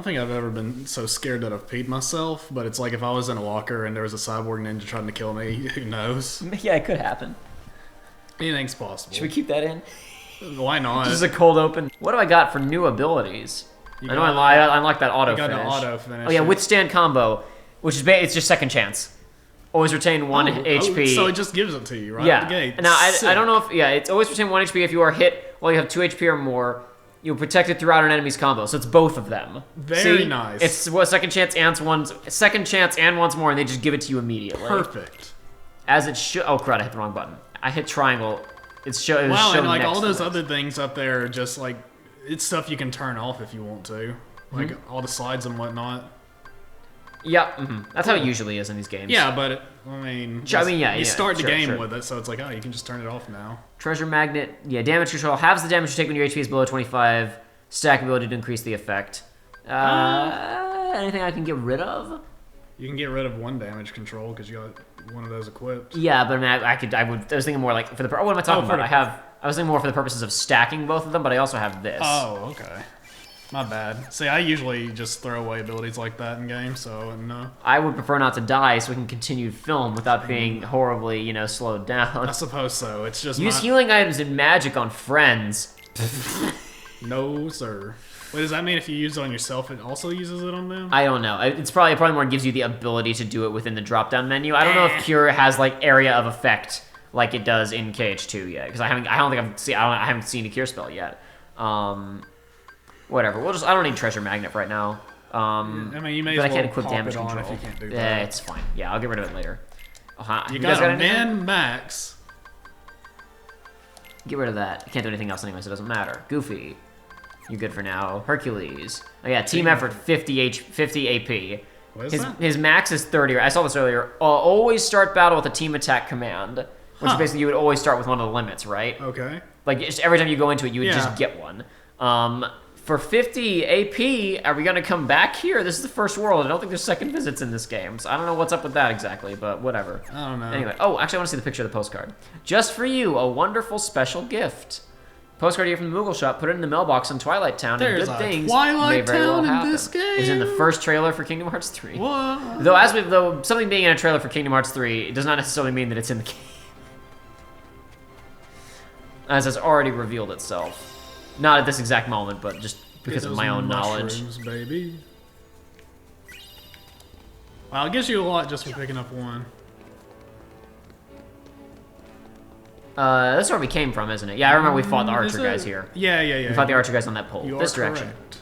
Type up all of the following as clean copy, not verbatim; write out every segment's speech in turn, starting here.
think I've ever been so scared that I've peed myself, but it's like if I was in a locker and there was a cyborg ninja trying to kill me, who knows? Yeah, it could happen. Anything's possible. Should we keep that in? Why not? This is a cold open. What do I got for new abilities? I know I unlocked that auto finish. You got an auto finish. Oh yeah, withstand combo, which is it's just second chance. Always retain 1 HP. So it just gives it to you right yeah. out the gate. Now I don't know if it's always retain 1 HP if you are hit while you have 2 HP or more. You're protected throughout an enemy's combo, so it's both of them. Very nice. It's second chance and once more, and they just give it to you immediately. Perfect. As it should. Oh crap! I hit the wrong button. I hit triangle. Wow, and like all those other things up there are just like it's stuff you can turn off if you want to, like all the slides and whatnot. Yeah, that's how it usually is in these games. Yeah, but you start the game with it, so it's like, oh, you can just turn it off now. Treasure magnet, damage control halves the damage you take when your HP is below 25. Stack ability to increase the effect. Anything I can get rid of? You can get rid of 1 damage control because you got one of those equipped. Yeah, but I mean, I was thinking more like for the. What am I talking about? I was thinking more for the purposes of stacking both of them, but I also have this. Oh, okay. My bad. See, I usually just throw away abilities like that in games, so no. I would prefer not to die so we can continue film without being horribly, slowed down. I suppose so. It's just use healing items and magic on friends. No, sir. Wait, does that mean if you use it on yourself, it also uses it on them? I don't know. It's probably more gives you the ability to do it within the drop-down menu. I don't know if Cure has like area of effect like it does in KH2 yet, because I haven't seen a Cure spell yet. Whatever. I don't need treasure magnet right now. I mean, you may as well I can't equip pop damage it on control. if you can't do that. Yeah, it's fine. Yeah, I'll get rid of it later. You got a min max. Get rid of that. I can't do anything else anyway, so it doesn't matter. Goofy. You're good for now. Hercules. Oh yeah, team effort 50 AP. What is that? His max is 30. I saw this earlier. Always start battle with a team attack command, which is basically you would always start with one of the limits, right? Okay. Like just every time you go into it, you would just get one. For 50 AP, are we gonna come back here? This is the first world. I don't think there's second visits in this game, so I don't know what's up with that exactly, but whatever. I don't know. Anyway, actually, I want to see the picture of the postcard. Just for you, a wonderful special gift. Postcard here from the Moogle shop. Put it in the mailbox in Twilight Town, and good things may very well happen. This game. It's in the first trailer for Kingdom Hearts 3. What? Though something being in a trailer for Kingdom Hearts 3 does not necessarily mean that it's in the game, as it's already revealed itself. Not at this exact moment, but just because of my own knowledge. Baby. Wow, it gives you a lot just for picking up 1. That's where we came from, isn't it? Yeah, I remember we fought the archer guys here. Yeah. We fought the archer guys on that pole. You this are direction. correct.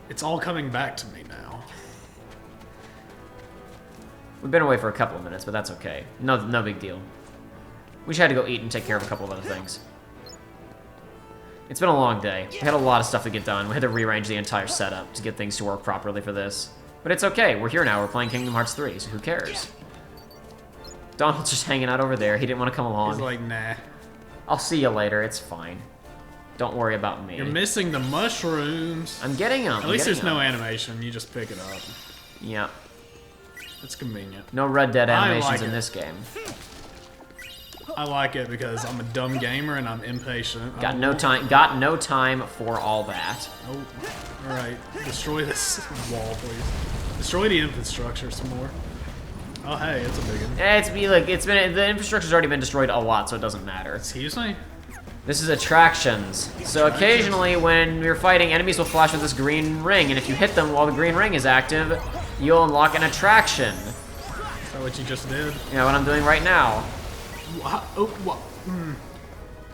It's all coming back to me now. We've been away for a couple of minutes, but that's okay. No big deal. We just had to go eat and take care of a couple of other things. It's been a long day. We had a lot of stuff to get done. We had to rearrange the entire setup to get things to work properly for this. But it's okay. We're here now. We're playing Kingdom Hearts 3, so who cares? Donald's just hanging out over there. He didn't want to come along. He's like, nah. I'll see you later. It's fine. Don't worry about me. You're missing the mushrooms. I'm getting them. At least there's no animation. You just pick it up. Yeah. It's convenient. No Red Dead animations in this game. I like it because I'm a dumb gamer and I'm impatient. Got no time for all that. Oh, all right. Destroy this wall, please. Destroy the infrastructure some more. Oh, hey, it's a big one. The infrastructure's already been destroyed a lot, so it doesn't matter. Excuse me? This is attractions. So occasionally when you're fighting, enemies will flash with this green ring, and if you hit them while the green ring is active, you'll unlock an attraction. Is that what you just did? You know what I'm doing right now. What?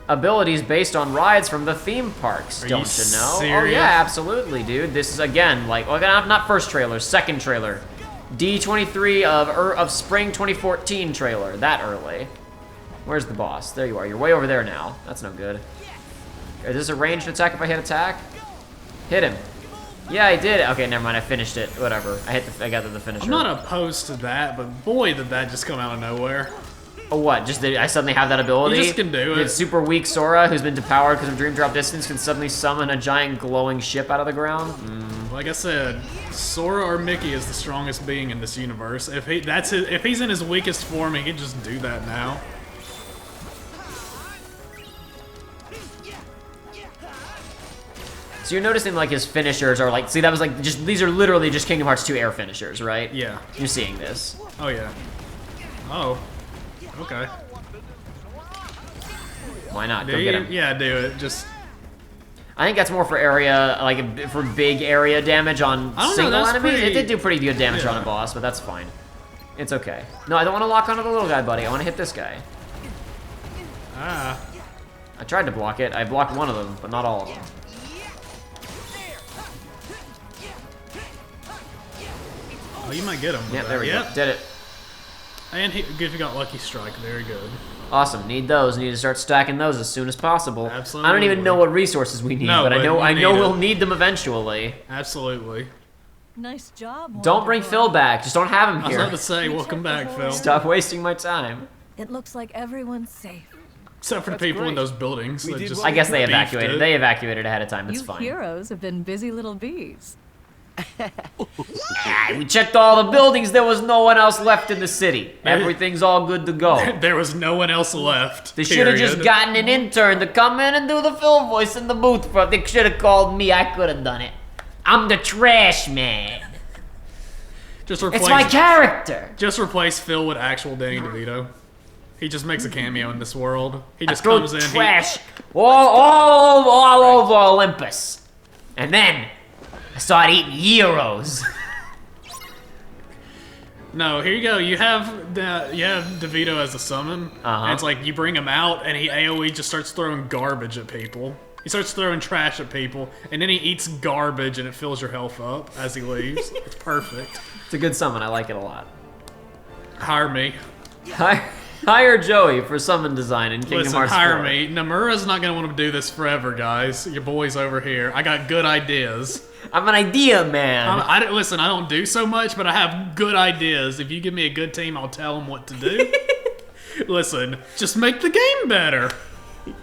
Abilities based on rides from the theme parks, don't you know? Serious? Oh yeah, absolutely, dude. This is again not first trailer, second trailer. D23 of spring 2014 trailer, that early. Where's the boss? There you are. You're way over there now. That's no good. Is this a ranged attack if I hit attack? Hit him. Yeah, I did. Okay, never mind. I finished it. Whatever. I got the finisher. I'm not opposed to that, but boy, did that just come out of nowhere. Oh, what? Just did I suddenly have that ability? You just can do it. Did super weak Sora, who's been depowered because of Dream Drop Distance, can suddenly summon a giant glowing ship out of the ground? Like I said, Sora or Mickey is the strongest being in this universe. If he's in his weakest form, he can just do that now. So you're noticing like his finishers are like, see that was like just, these are literally just Kingdom Hearts 2 air finishers, right? Yeah. You're seeing this. Oh yeah. Oh. Okay. Why not? Go get him. Yeah, do it. Just. I think that's more for area, like for big area damage on single enemies. It did do pretty good damage on a boss, but that's fine. It's okay. No, I don't want to lock onto the little guy, buddy. I want to hit this guy. Ah. I tried to block it. I blocked one of them, but not all of them. Oh, you might get him. Yeah, there we go. Did it. And if you got Lucky Strike, very good. Awesome. Need those. Need to start stacking those as soon as possible. Absolutely. I don't even know what resources we need, but I know we'll need them eventually. Absolutely. Nice job. Don't bring Phil back. Just don't have him I was here. about to say, welcome back, Phil. Stop wasting my time. It looks like everyone's safe. Except for the people in those buildings. That just I guess they beefed evacuated. it. They evacuated ahead of time. It's You fine. heroes have been busy little bees. We checked all the buildings. There was no one else left in the city. Everything's all good to go. There was no one else left. They should have just gotten an intern to come in and do the Phil voice in the booth. They should have called me. I could have done it. I'm the trash man. Just replace, It's my character. Just replace Phil with actual Danny DeVito. He just makes a cameo in this world. He just throw comes in. trash all over Olympus, and then I started eating heroes. No, here you go. You have DeVito as a summon. And it's like you bring him out, and he AOE just starts throwing garbage at people. He starts throwing trash at people, and then he eats garbage, and it fills your health up as he leaves. It's perfect. It's a good summon. I like it a lot. Hire me. Hire Joey for summon design in Kingdom Hearts 4. Hire me. Nomura's not gonna want to do this forever, guys. Your boy's over here. I got good ideas. I'm an idea man. Listen, I don't do so much, but I have good ideas. If you give me a good team, I'll tell them what to do. Listen, just make the game better.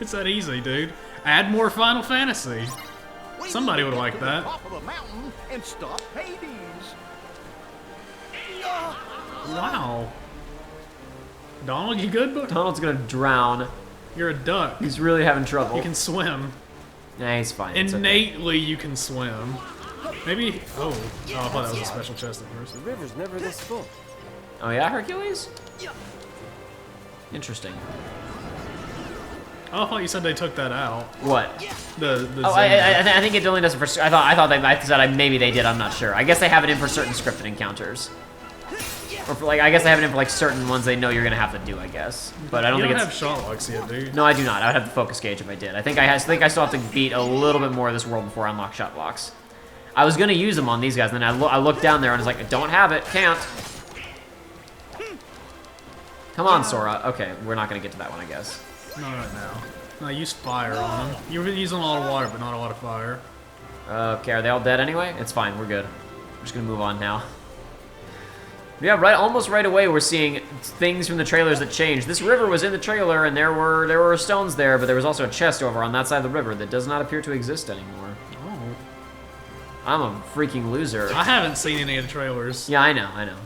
It's that easy, dude. Add more Final Fantasy. Somebody would like that. Wow. Donald, you good, bud? Donald's gonna drown. You're a duck. He's really having trouble. You can swim. Nah, he's fine. It's okay. Innately, you can swim. Maybe. Oh, I thought that was a special chest at first. The river's never this full. Oh yeah, Hercules? Interesting. Oh, I thought you said they took that out. What? The Oh, I think it only does it for. I thought maybe they did. I'm not sure. I guess they have it in for certain scripted encounters. Or for, like, I guess they have it in for like certain ones they know you're gonna have to do. I guess, but I don't think You don't it's. have Shotlocks yet, do you? No, I do not. I would have the focus gauge if I did. I think I still have to beat a little bit more of this world before I unlock Shotlocks. I was gonna use them on these guys, and then I looked down there and I was like, I don't have it, can't. Come on, Sora. Okay, we're not gonna get to that one, I guess. Not right now. No, use fire on them. You've been using a lot of water, but not a lot of fire. Okay, are they all dead anyway? It's fine, we're good. I'm just gonna move on now. Yeah, almost right away we're seeing things from the trailers that changed. This river was in the trailer, and there were stones there, but there was also a chest over on that side of the river that does not appear to exist anymore. Oh. I'm a freaking loser. I haven't seen any of the trailers. Yeah, I know.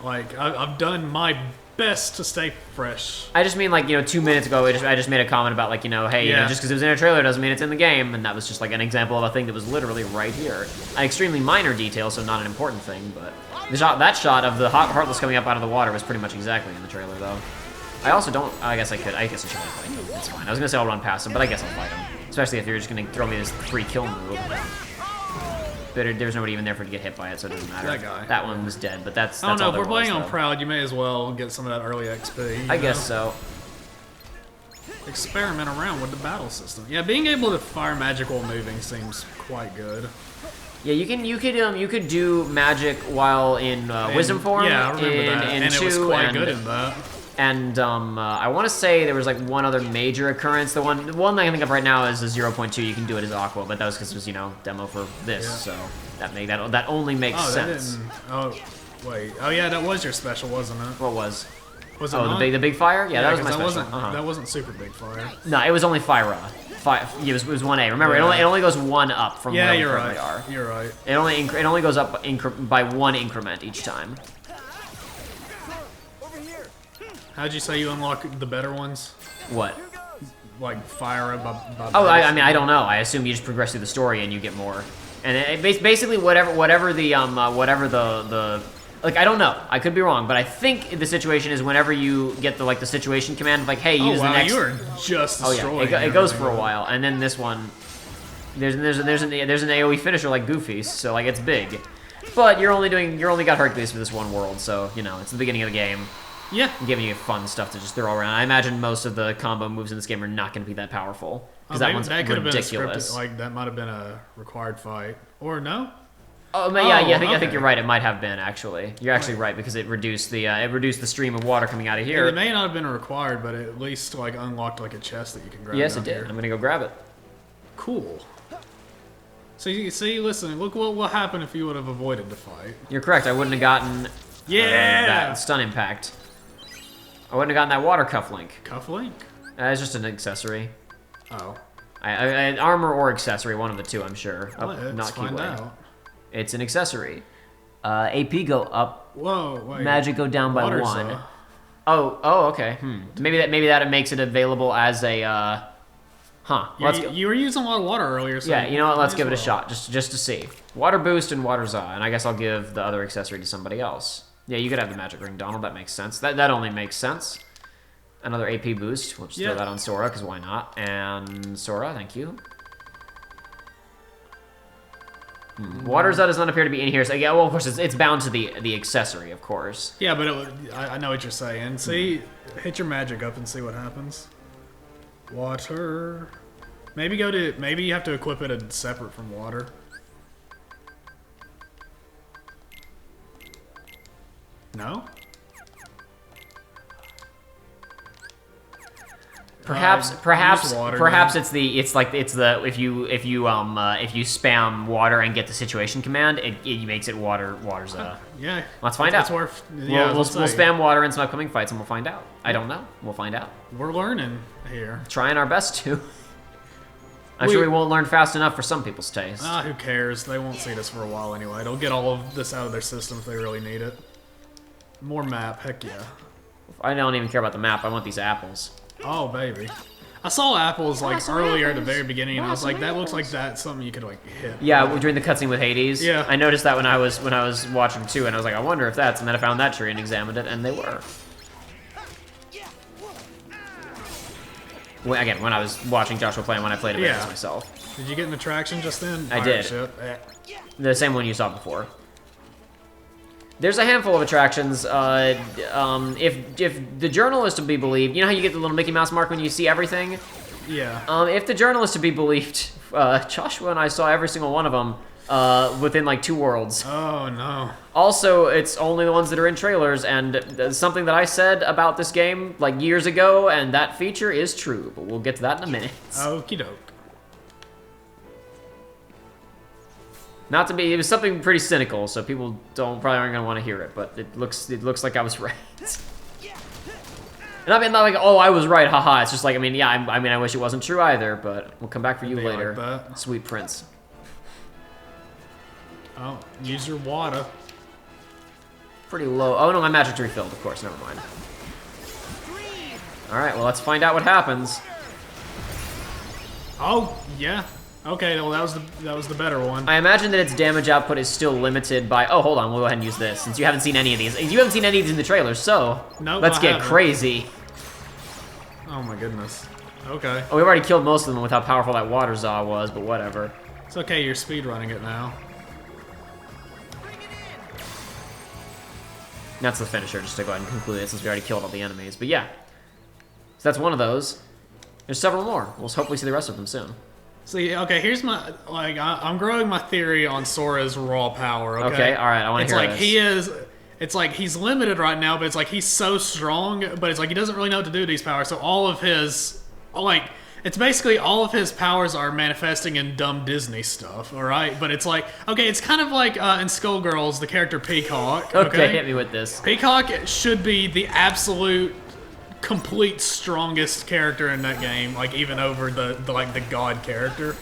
Like, I've done my best to stay fresh. I just mean, like, 2 minutes ago, I just made a comment about, like, hey, just because it was in a trailer doesn't mean it's in the game, and that was just, like, an example of a thing that was literally right here. An extremely minor detail, so not an important thing, but that shot of the Heartless coming up out of the water was pretty much exactly in the trailer, though. I also don't, I guess I should fight him. It's fine. I was gonna say I'll run past him, but I guess I'll fight him. Especially if you're just gonna throw me this free kill move. But there's nobody even there for to get hit by it, so it doesn't matter. That guy. That one was dead, but that's I don't know, all if there we're playing was, on though. Proud, you may as well get some of that early XP. I guess so. Experiment around with the battle system. Yeah, being able to fire magic while moving seems quite good. Yeah, you could do magic while in Wisdom form. Yeah, I remember that. And it was quite good in that. And I want to say there was like one other major occurrence. The one that I can think of right now is the 0.2. You can do it as Aqua, but that was because it was demo for this, so that only makes sense. Oh, wait. Oh yeah, that was your special, wasn't it? What was? Was it Oh, not? the big fire? Yeah, that was my special. That wasn't super big fire. No, it was only Fyra. It was 1A. Remember, it only goes 1 up from where we currently are. You're right. It only goes up by 1 increment each time. How'd you say you unlock the better ones? What? like fire up by Oh, I mean, I don't know. I assume you just progress through the story and you get more. And basically, whatever the like, I don't know. I could be wrong, but I think the situation is whenever you get the situation command, like, hey, use the next. You are just destroying. It goes for a while, and then this one, there's an AOE finisher like Goofy's, so like it's big, but you're only got Hercules for this one world, so you know it's the beginning of the game. Yeah, I'm giving you fun stuff to just throw around. I imagine most of the combo moves in this game are not going to be that powerful because that one's ridiculous. Been a scripted, like that might have been a required fight, or no? Oh, yeah, I think you're right. It might have been actually. You're actually right because it reduced the stream of water coming out of here. It may not have been required, but it at least like unlocked like a chest that you can grab. Yes, it did. Here. I'm gonna go grab it. Cool. So you see, listen, look what will happen if you would have avoided the fight. You're correct. I wouldn't have gotten that stun impact. I wouldn't have gotten that water cufflink. Cufflink? It's just an accessory. Oh. Armor or accessory, one of the two, I'm sure. Let's find out. It's an accessory. AP go up. Whoa, wait. Magic go down by Water 1. saw. Oh, okay. Maybe that makes it available as a. You were using a lot of water earlier. So yeah, you know what? Let's give it a shot, just to see. Water boost and water za, and I guess I'll give the other accessory to somebody else. Yeah, you could have the magic ring, Donald. That makes sense. That only makes sense. Another AP boost. We'll just throw that on Sora, because why not? And Sora, thank you. Water za does not appear to be in here. So yeah, well, of course it's bound to the accessory, of course. Yeah, but I know what you're saying. See, hit your magic up and see what happens. Water. Maybe you have to equip it as separate from water. No? Perhaps water, it's the if you spam water and get the situation command, it makes it water za. Yeah. Let's find out. We'll spam water in some upcoming fights and we'll find out. I don't know. We'll find out. We're learning here. Trying our best to. I'm sure we won't learn fast enough for some people's taste. Who cares? They won't see this for a while anyway. They'll get all of this out of their system if they really need it. More map, heck yeah. I don't even care about the map. I want these apples. Oh, baby. I saw apples like earlier at the very beginning, and I was like, that looks like that's something you could like hit. Yeah, during the cutscene with Hades. Yeah. I noticed that when I was watching too, and I was like, I wonder if that's. And then I found that tree and examined it, and they were. Again, when I was watching Joshua play and when I played it myself. Did you get an attraction just then? I did. The same one you saw before. There's a handful of attractions. If the journal is to be believed, you know how you get the little Mickey Mouse mark when you see everything? Yeah. If the journal is to be believed, Joshua and I saw every single one of them within like 2 worlds. Oh no. Also, it's only the ones that are in trailers, and something that I said about this game like years ago, and that feature is true, but we'll get to that in a minute. Okie doke. Not to be, it was something pretty cynical, so people probably aren't gonna want to hear it, but it looks like I was right. And I mean, not like, oh, I was right, haha. It's just like, I mean, yeah, I wish it wasn't true either, but we'll come back for you later, like sweet prince. Oh, use your water. Pretty low. Oh no, my magic's refilled, of course. Never mind. All right, well, let's find out what happens. Oh yeah. Okay, well that was the better one. I imagine that its damage output is still limited by. Oh, hold on, we'll go ahead and use this since you haven't seen any of these. You haven't seen any of these in the trailer, so let's get crazy. Oh my goodness. Okay. Oh, we've already killed most of them with how powerful that water za was, but whatever. It's okay, you're speedrunning it now. That's the finisher, just to go ahead and conclude it since we already killed all the enemies. But yeah, so that's one of those. There's several more. We'll hopefully see the rest of them soon. See, okay, here's my, I'm growing my theory on Sora's raw power, okay? Okay, alright, I want to hear this. It's like he's limited right now, but it's like he's so strong, but it's like he doesn't really know what to do with these powers, so all of his, it's basically all of his powers are manifesting in dumb Disney stuff, alright? But it's like, okay, it's kind of like in Skullgirls, the character Peacock, okay? Hit me with this. Peacock should be the absolute complete strongest character in that game, like even over the god character.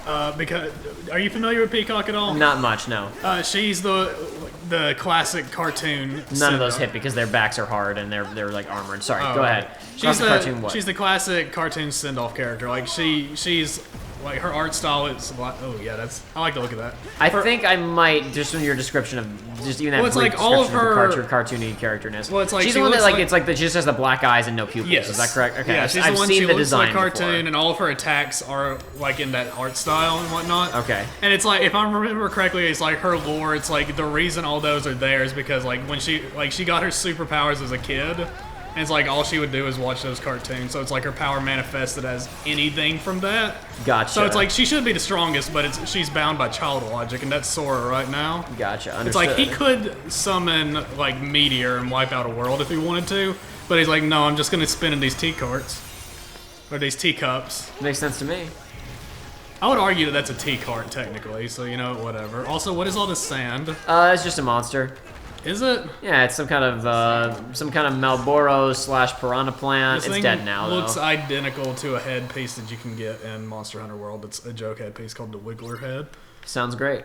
Because are you familiar with Peacock at all? Not much, no. She's the classic cartoon. None of those hit because their backs are hard and they're like armored. Sorry, go ahead. She's the cartoon what? She's the classic cartoon send-off character. Like she's like her art style is. Oh yeah, I like the look of that. I think I might just from your description of just even that Well, it's brief like all of description her the cartoony characterness. Well, it's like she's she the one that looks like it's like she just has the black eyes and no pupils. Yes. Is that correct? Okay, Yeah, she's I've the one seen she the looks design like cartoon, before. and all of her attacks are like in that art style and whatnot. Okay. And it's like, if I remember correctly, it's like her lore. It's like the reason all those are there is because like when she got her superpowers as a kid, and it's like all she would do is watch those cartoons. So it's like her power manifested as anything from that. Gotcha. So it's like she should be the strongest, but she's bound by child logic, and that's Sora right now. Gotcha. Understood. It's like he could summon like meteor and wipe out a world if he wanted to, but he's like, no, I'm just gonna spin in these tea carts or these teacups. Makes sense to me. I would argue that that's a tea cart technically, so you know, whatever. Also, what is all this sand? It's just a monster. Is it? Yeah, it's some kind of Malboro / piranha plant. This It's thing dead now, looks though. identical to a headpiece that you can get in Monster Hunter World. It's a joke headpiece called the Wiggler head. Sounds great.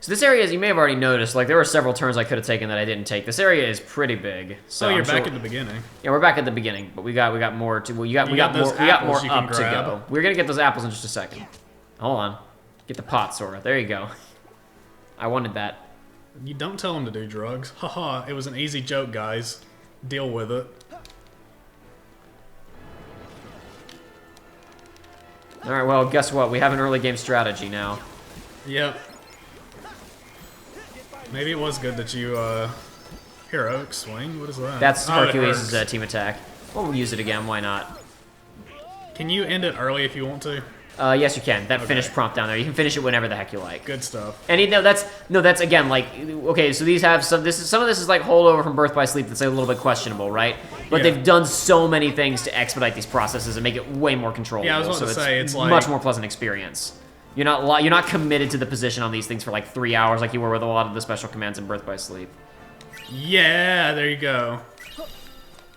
So this area, as you may have already noticed, like there were several turns I could have taken that I didn't take. This area is pretty big. So Oh, you're I'm back sure- at the beginning. Yeah, we're back at the beginning, but we got more to. Well, we got those more apples you can up to grab. go. We're gonna get those apples in just a second. Hold on, get the pot, Sora. There you go. I wanted that. You don't tell him to do drugs. Haha, it was an easy joke, guys. Deal with it. All right, well, guess what? We have an early game strategy now. Yep. Maybe it was good that you, heroic swing? What is that? That's Oh, it Hercules' hurts. team attack. Well, we'll use it again. Why not? Can you end it early if you want to? Yes, you can. That finish prompt down there. You can finish it whenever the heck you like. Good stuff. And that's again like okay. So these have some of this is like holdover from Birth by Sleep that's a little bit questionable, right? But Yeah. they've done so many things to expedite these processes and make it way more controllable. Yeah, I was about so to say, it's like- much more pleasant experience. You're not committed to the position on these things for like 3 hours like you were with a lot of the special commands in Birth by Sleep. Yeah, there you go.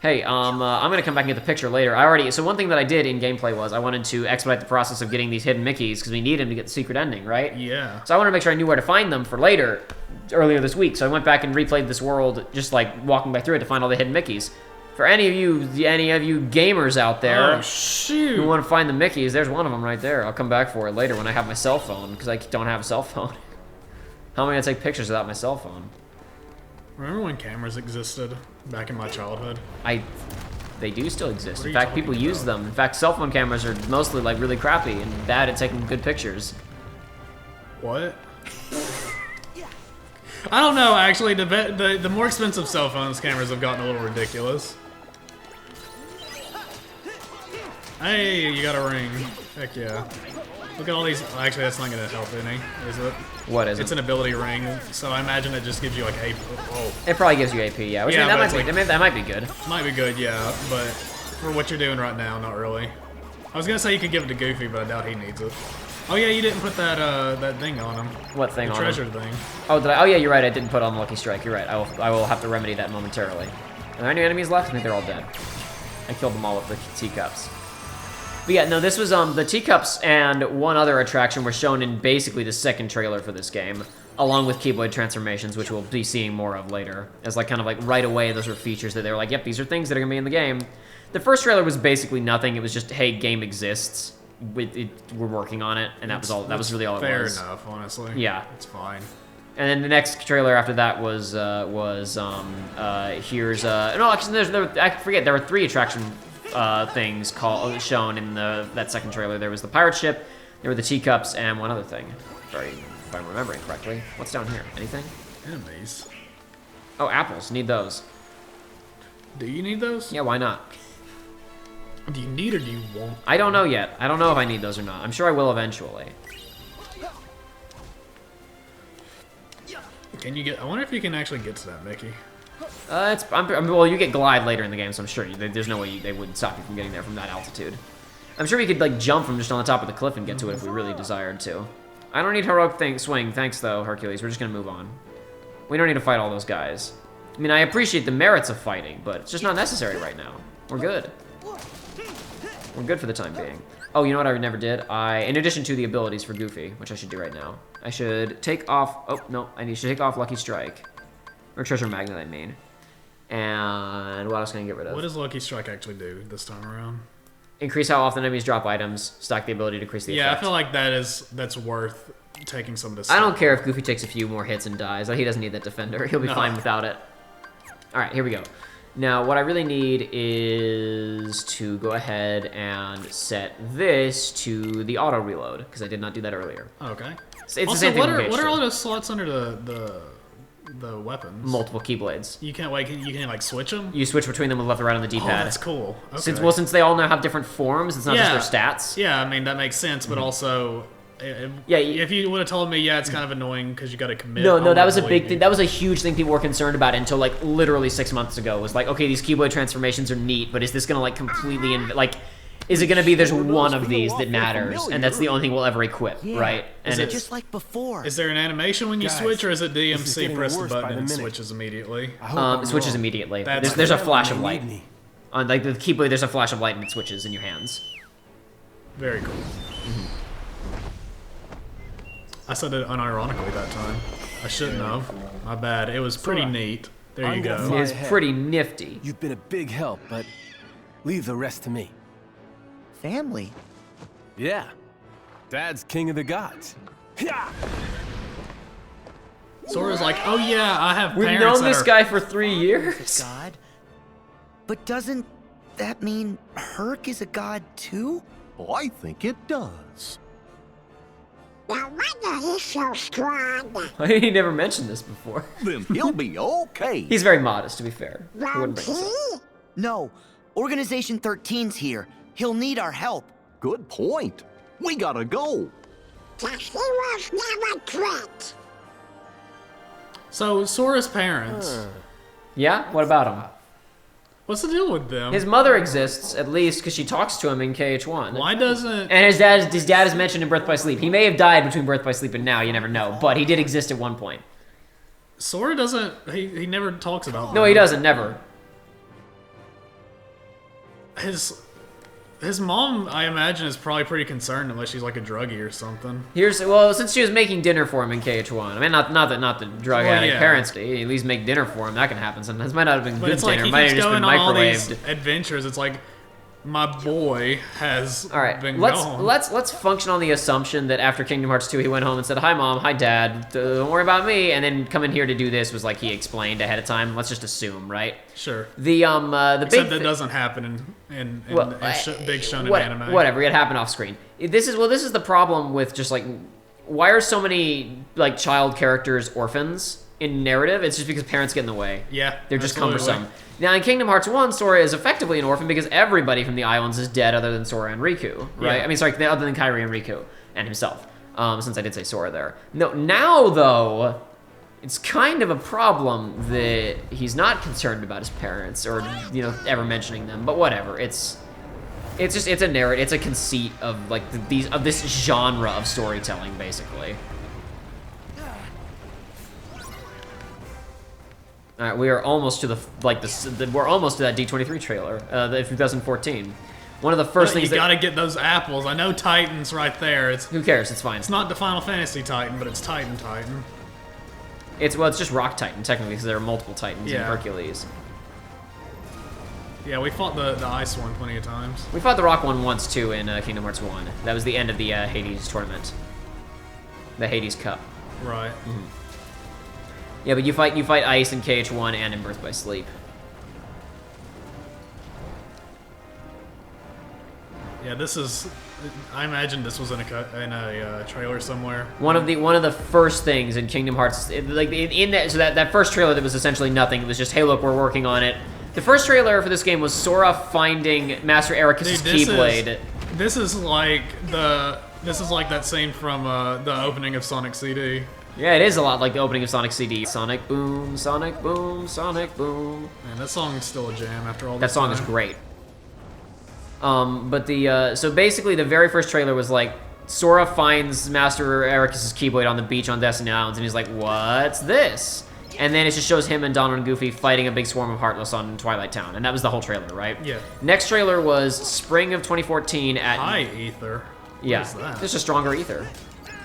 Hey, I'm gonna come back and get the picture later. So one thing that I did in gameplay was I wanted to expedite the process of getting these hidden Mickeys because we need them to get the secret ending, right? Yeah. So I wanted to make sure I knew where to find them for later, earlier this week. So I went back and replayed this world, just like walking back through it to find all the hidden Mickeys. For any of you gamers out there Oh, shoot. who want to find the Mickeys, there's one of them right there. I'll come back for it later when I have my cell phone because I don't have a cell phone. How am I gonna take pictures without my cell phone? Remember when cameras existed back in my childhood? They do still exist. What are In you fact, people talking use about? them. In fact, cell phone cameras are mostly like really crappy and bad at taking good pictures. What? I don't know, actually. The more expensive cell phones cameras have gotten a little ridiculous. Hey, you got a ring. Heck yeah. Look at all these. Actually, that's not going to help any, is it? What is It's it? an ability ring, so I imagine it just gives you like AP. Oh, It probably gives you AP, yeah. Which Yeah, that but might it's be, like- that might be good. might be good, yeah, but for what you're doing right now, not really. I was gonna say you could give it to Goofy, but I doubt he needs it. Oh yeah, you didn't put that thing on him. What thing The on treasure him? thing. Oh, did I? Oh, yeah, you're right. I didn't put on Lucky Strike. You're right. I will have to remedy that momentarily. Are there any enemies left? I think they're all dead. I killed them all with the teacups. But yeah, no, this was the teacups and one other attraction were shown in basically the second trailer for this game, along with Keyblade transformations, which we'll be seeing more of later. As like kind of like right away, those were features that they were like, yep, these are things that are gonna be in the game. The first trailer was basically nothing. It was just, hey, game exists. We're working on it, and that was all. That was really all it was. Fair enough, honestly. Yeah. It's fine. And then the next trailer after that was here's no, actually I forget, there were 3 attraction things shown in that second trailer. There was the pirate ship, there were the teacups, and one other thing. If I'm remembering correctly. What's down here? Anything? Enemies. Oh, apples. Need those. Do you need those? Yeah, why not? Do you need or do you want? I don't know yet. I don't know if I need those or not. I'm sure I will eventually. Can you get? I wonder if you can actually get to that, Mickey. Well, you get glide later in the game, so I'm sure there's no way they would stop you from getting there from that altitude. I'm sure we could like jump from just on the top of the cliff and get to it if we really desired to. I don't need heroic swing, thanks though, Hercules. We're just gonna move on. We don't need to fight all those guys. I mean, I appreciate the merits of fighting, but it's just not necessary right now. We're good. We're good for the time being. Oh, you know what I never did? In addition to the abilities for Goofy, which I should do right now, I should take off... Oh, no. I should take off Lucky Strike. Or Treasure Magnet, I mean. And what else can I get rid of? What does Lucky Strike actually do this time around? Increase how often enemies drop items. Stack the ability to increase the effect. I feel like that's worth taking some of this. I don't care if Goofy takes a few more hits and dies. He doesn't need that defender. He'll be fine without it. All right, here we go. Now, what I really need is to go ahead and set this to the auto reload because I did not do that earlier. Okay. It's the Also, same thing what are all those slots under the weapons? Multiple keyblades. You can't you can like switch them. You switch between them with left or right on the D-pad. Oh, that's cool. Okay. Since they all now have different forms, it's not just their stats. Yeah, I mean that makes sense, but also. If you would have told me, it's kind of annoying because you got to commit. No, that was a big thing. That was a huge thing people were concerned about until like literally 6 months ago. It was like, okay, these keyblade transformations are neat, but is this gonna like completely is it gonna be there's one of these that matters, and that's the only thing we'll ever equip, right? And it's just like before. Is there an animation when you switch, or is it DMC press the button and it switches immediately? It switches immediately. There's a flash of light on like the keyblade. There's a flash of light and it switches in your hands. Very cool. I said it unironically that time. I shouldn't have. My bad. It was pretty neat. There you go. It's pretty nifty. You've been a big help, but leave the rest to me. Family? Yeah. Dad's king of the gods. Yeah. Sora's like, oh yeah, I have We've parents known this guy for 3 years. God? But doesn't that mean Herc is a god too? Oh, I think it does. No wonder he's so strong. He never mentioned this before. Then he'll be okay. He's very modest, to be fair. He wouldn't Won't bring this up. he? No. Organization 13's here. He'll need our help. Good point. We gotta go. The heroes never quit. So Sora's parents. Yeah? What about him? What's the deal with them? His mother exists, at least, because she talks to him in KH1. Why doesn't? And his dad is mentioned in Birth by Sleep. He may have died between Birth by Sleep and now, you never know. But he did exist at one point. Sora doesn't. He never talks about. No, he doesn't. Never. His mom, I imagine, is probably pretty concerned unless she's like a druggie or something. Since she was making dinner for him in KH1. I mean, not the drug addict parents. At least make dinner for him. That can happen sometimes. Might not have been But good it's like dinner. he Might keeps have just been going on all these microwaved. adventures. It's like my boy has All right, been let's gone. let's function on the assumption that after Kingdom Hearts 2, he went home and said, "Hi, Mom. Hi, Dad. Don't worry about me." And then coming here to do this was like he explained ahead of time. Let's just assume, right? Sure. The Except big that doesn't happen in big shonen anime. Whatever, it happened off screen. This is the problem with just like why are so many like child characters orphans in narrative? It's just because parents get in the way. Yeah, They're just absolutely. cumbersome. Now, in Kingdom Hearts 1, Sora is effectively an orphan because everybody from the islands is dead other than Sora and Riku, right? Yeah. I mean, sorry, other than Kairi and Riku and himself, since I did say Sora there. No, now, though, it's kind of a problem that he's not concerned about his parents or, ever mentioning them, but whatever. It's a narrative, it's a conceit of, like, of this genre of storytelling, basically. All right, we are almost to we're almost to that D23 trailer, the 2014. One of the first things you gotta get those apples. I know Titan's right there. Who cares? It's fine. It's not the Final Fantasy Titan, but it's Titan. It's just Rock Titan technically, because there are multiple Titans in Hercules. Yeah, we fought the ice one plenty of times. We fought the Rock one once too in Kingdom Hearts 1. That was the end of the Hades tournament, the Hades Cup. Right. Mm-hmm. Yeah, but you fight Ice in KH1 and in Birth by Sleep. Yeah, this is. I imagine this was in a trailer somewhere. One of the first things in Kingdom Hearts, that first trailer that was essentially nothing. It was just, hey, look, we're working on it. The first trailer for this game was Sora finding Master Ericus' Keyblade. This is like that scene from the opening of Sonic CD. Yeah, it is a lot like the opening of Sonic CD. Sonic boom, Sonic boom, Sonic boom. Man, that song is still a jam after all that this song time. is great. But so basically the very first trailer was like Sora finds Master Ericus' Keyblade on the beach on Destiny Islands, and he's like, "What's this?" And then it just shows him and Donald and Goofy fighting a big swarm of Heartless on Twilight Town. And that was the whole trailer, right? Yeah. Next trailer was spring of 2014 at... High Ether. Yeah. What is that? Just a stronger Ether.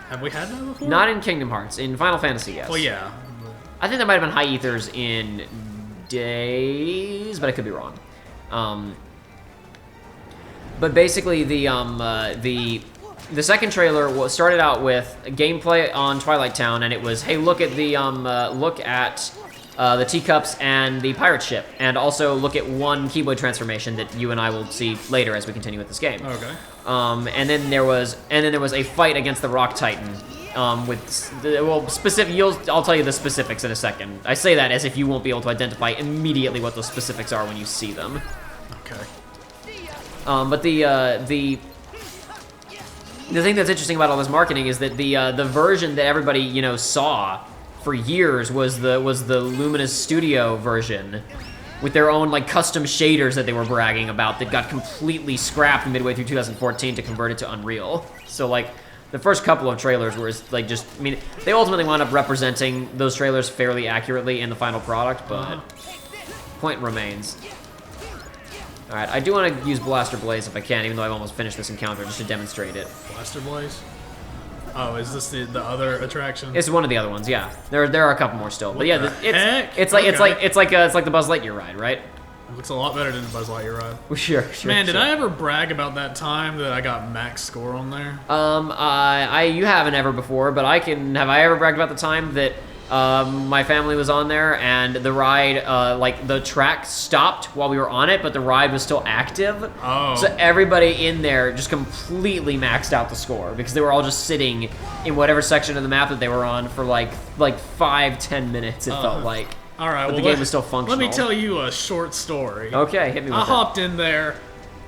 Have we had that before? Not in Kingdom Hearts. In Final Fantasy, yes. Well, yeah. I think there might have been high ethers in Days, but I could be wrong. But basically, the second trailer started out with gameplay on Twilight Town, and it was, hey, look at the teacups and the pirate ship, and also look at one Keyblade transformation that you and I will see later as we continue with this game. Okay. And then there was a fight against the Rock Titan. I'll tell you the specifics in a second. I say that as if you won't be able to identify immediately what those specifics are when you see them. Okay. But the thing that's interesting about all this marketing is that the version that everybody saw for years was the Luminous Studio version with their own like custom shaders that they were bragging about that got completely scrapped midway through 2014 to convert it to Unreal. So like the first couple of trailers were like just, I mean, they ultimately wound up representing those trailers fairly accurately in the final product, but point remains. All right, I do want to use Blaster Blaze if I can, even though I've almost finished this encounter just to demonstrate it. Blaster Blaze? Oh, is this the other attraction? It's one of the other ones, yeah. There are a couple more still, but yeah, it's Okay. like the Buzz Lightyear ride, right? It looks a lot better than the Buzz Lightyear ride. Well, sure. Man, did I ever brag about that time that I got max score on there? You haven't ever before, but have I ever bragged about the time that my family was on there and the ride, like the track stopped while we were on it, but the ride was still active. Oh. So everybody in there just completely maxed out the score because they were all just sitting in whatever section of the map that they were on for like 5-10 minutes. It felt like. All right, but well, the game was still functional. Let me tell you a short story. Okay, hit me with I it. hopped in there,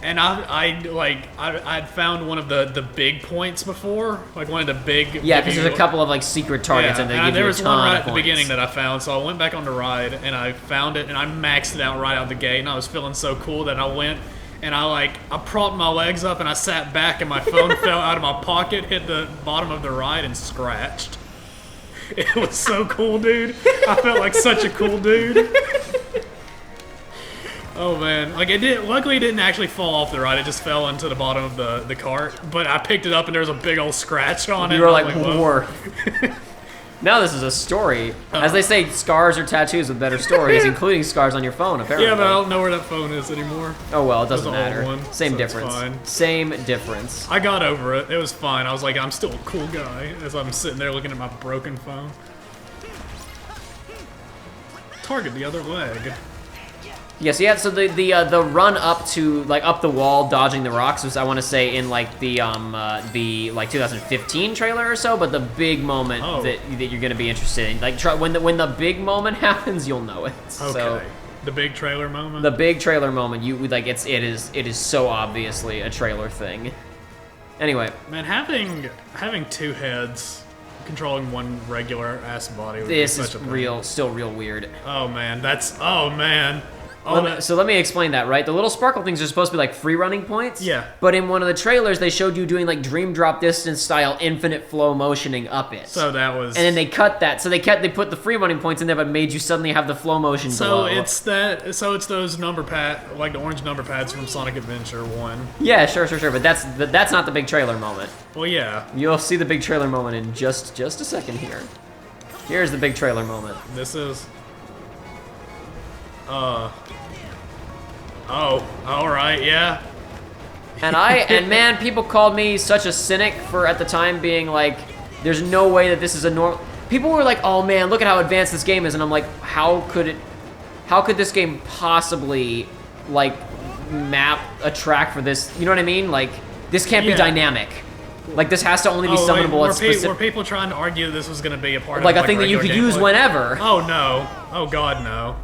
and I'd found one of the big points before, like one of the big. Yeah, because there's a couple of like secret targets, and they give you there a was ton one right of at the points. beginning that I found, so I went back on the ride, and I found it, and I maxed it out right out the gate, and I was feeling so cool that I went. And I propped my legs up, and I sat back, and my phone fell out of my pocket, hit the bottom of the ride, and scratched. It was so cool, dude. I felt like such a cool dude. Oh man, like it did. Luckily, it didn't actually fall off the ride. It just fell into the bottom of the cart. But I picked it up, and there was a big old scratch on it. You were like, whoa. war. Now this is a story. As they say, scars are tattoos with better stories, including scars on your phone, apparently. Yeah, but I don't know where that phone is anymore. Oh well, it doesn't It was an matter. old one, Same so it's difference. fine. Same difference. I got over it. It was fine. I was like, I'm still a cool guy as I'm sitting there looking at my broken phone. Target the other leg. Yes, yeah. So the run up to up the wall, dodging the rocks was, I want to say, in like the 2015 trailer or so. But the big moment that you're gonna be interested in, like when the big moment happens, you'll know it. Okay. So, the big trailer moment. the big trailer moment, it is so obviously a trailer thing. Anyway, Man, having two heads controlling one regular ass body would this be is such a pain. still real weird. Oh man, So let me explain that, right? The little sparkle things are supposed to be like free running points. Yeah. But in one of the trailers, they showed you doing like dream drop distance style infinite flow motioning up it. So that was. And then they cut that. So they put the free running points in there, but made you suddenly have the flow motion below. it's those number pad, like the orange number pads from Sonic Adventure 1. Yeah, sure. But that's not the big trailer moment. Well, yeah. You'll see the big trailer moment in just a second here. Here's the big trailer moment. This is. Oh, alright, yeah. And man, people called me such a cynic for at the time being like, there's no way that this is a normal. People were like, oh man, look at how advanced this game is, and I'm like, how could this game possibly like map a track for this? You know what I mean? Like, this can't be dynamic. Like, this has to only be summonable at specific. Were people trying to argue that this was going to be a part like of a thing that you could use whenever? Oh no! Oh god, no!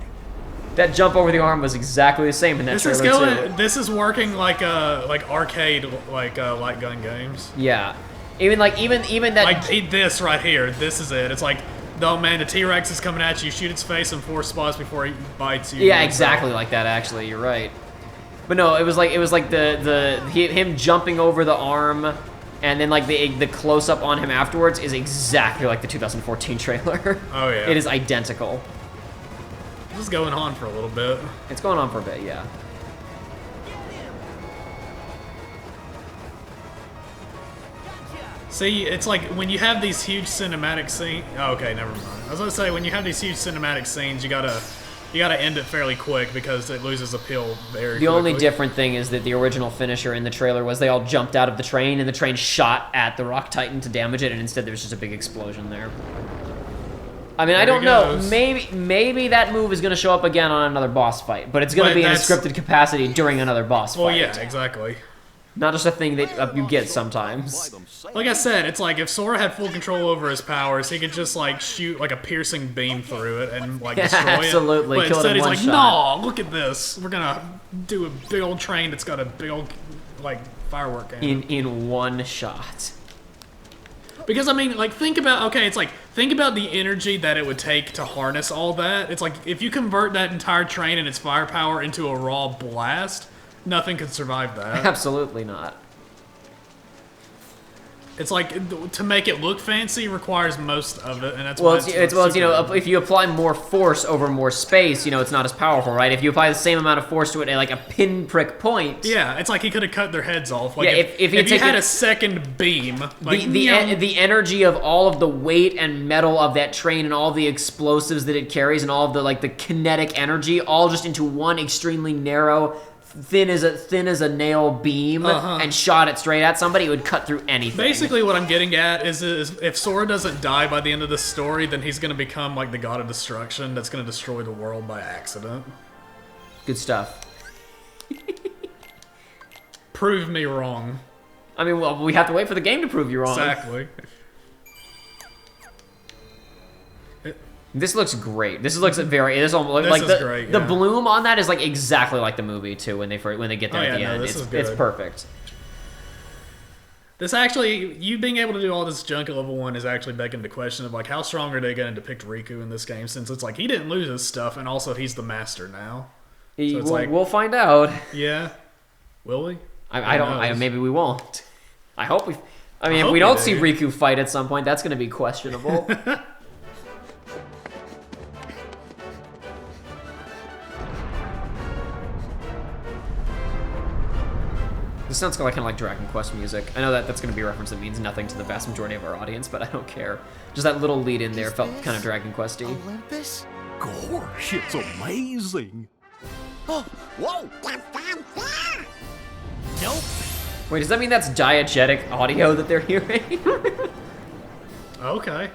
That jump over the arm was exactly the same in that trailer too. This is working like arcade light gun games. Yeah, even that. Like this right here. This is it. It's like, oh man, the T-Rex is coming at you. Shoot its face in 4 spots before it bites you. Yeah, exactly like that. Actually, you're right. But no, it was like him jumping over the arm And then like the close up on him afterwards is exactly like the 2014 trailer. Oh yeah. It is identical. This is going on for a little bit. It's going on for a bit, yeah. See, it's like when you have these huge cinematic scenes. Oh, okay, never mind. I was gonna say when you have these huge cinematic scenes, you gotta end it fairly quick because it loses appeal very quickly. The only different thing is that the original finisher in the trailer was they all jumped out of the train and the train shot at the Rock Titan to damage it, and instead there was just a big explosion there. I mean, I don't know. Maybe that move is going to show up again on another boss fight, but it's going to be in a scripted capacity during another boss fight. Well, yeah, exactly. Not just a thing that you get sometimes. Like I said, it's like if Sora had full control over his powers, he could just like shoot like a piercing beam through it and like destroy absolutely. it. But Kill it instead in he's one like, shot. no, look at this. We're gonna do a big old train that's got a big old like firework cannon. In one shot. Because I mean, like think about the energy that it would take to harness all that. It's like if you convert that entire train and its firepower into a raw blast, nothing could survive that. Absolutely not. It's like to make it look fancy requires most of it, and that's well, why it's you know, if you apply more force over more space, you know, it's not as powerful, right? If you apply the same amount of force to it at like a pinprick point, yeah, it's like he could have cut their heads off. Like yeah, if you had a second beam, like the energy of all of the weight and metal of that train and all the explosives that it carries and all of the like the kinetic energy, all just into one extremely narrow, thin as a nail beam, and shot it straight at somebody, it would cut through anything. Basically, what I'm getting at is if Sora doesn't die by the end of this story, then he's going to become like the god of destruction that's going to destroy the world by accident. Good stuff. Prove me wrong. I mean, well, we have to wait for the game to prove you wrong. Exactly. This looks great. This looks very. This almost like the bloom on that is like exactly like the movie too. When they get there at the end, it's perfect. This actually, you being able to do all this junk at level 1 is actually begging the question of like how strong are they going to depict Riku in this game? Since it's like he didn't lose his stuff, and also he's the master now. So we'll find out. Yeah, will we? I don't. Maybe we won't. I hope we. I mean, if we don't see Riku fight at some point, that's going to be questionable. This sounds kind of like Dragon Quest music. I know that's going to be a reference that means nothing to the vast majority of our audience, but I don't care. Just that little lead in there felt kind of Dragon Quest-y. Olympus? Gosh, it's amazing. Oh, whoa! Nope. Wait, does that mean that's diegetic audio that they're hearing? Okay.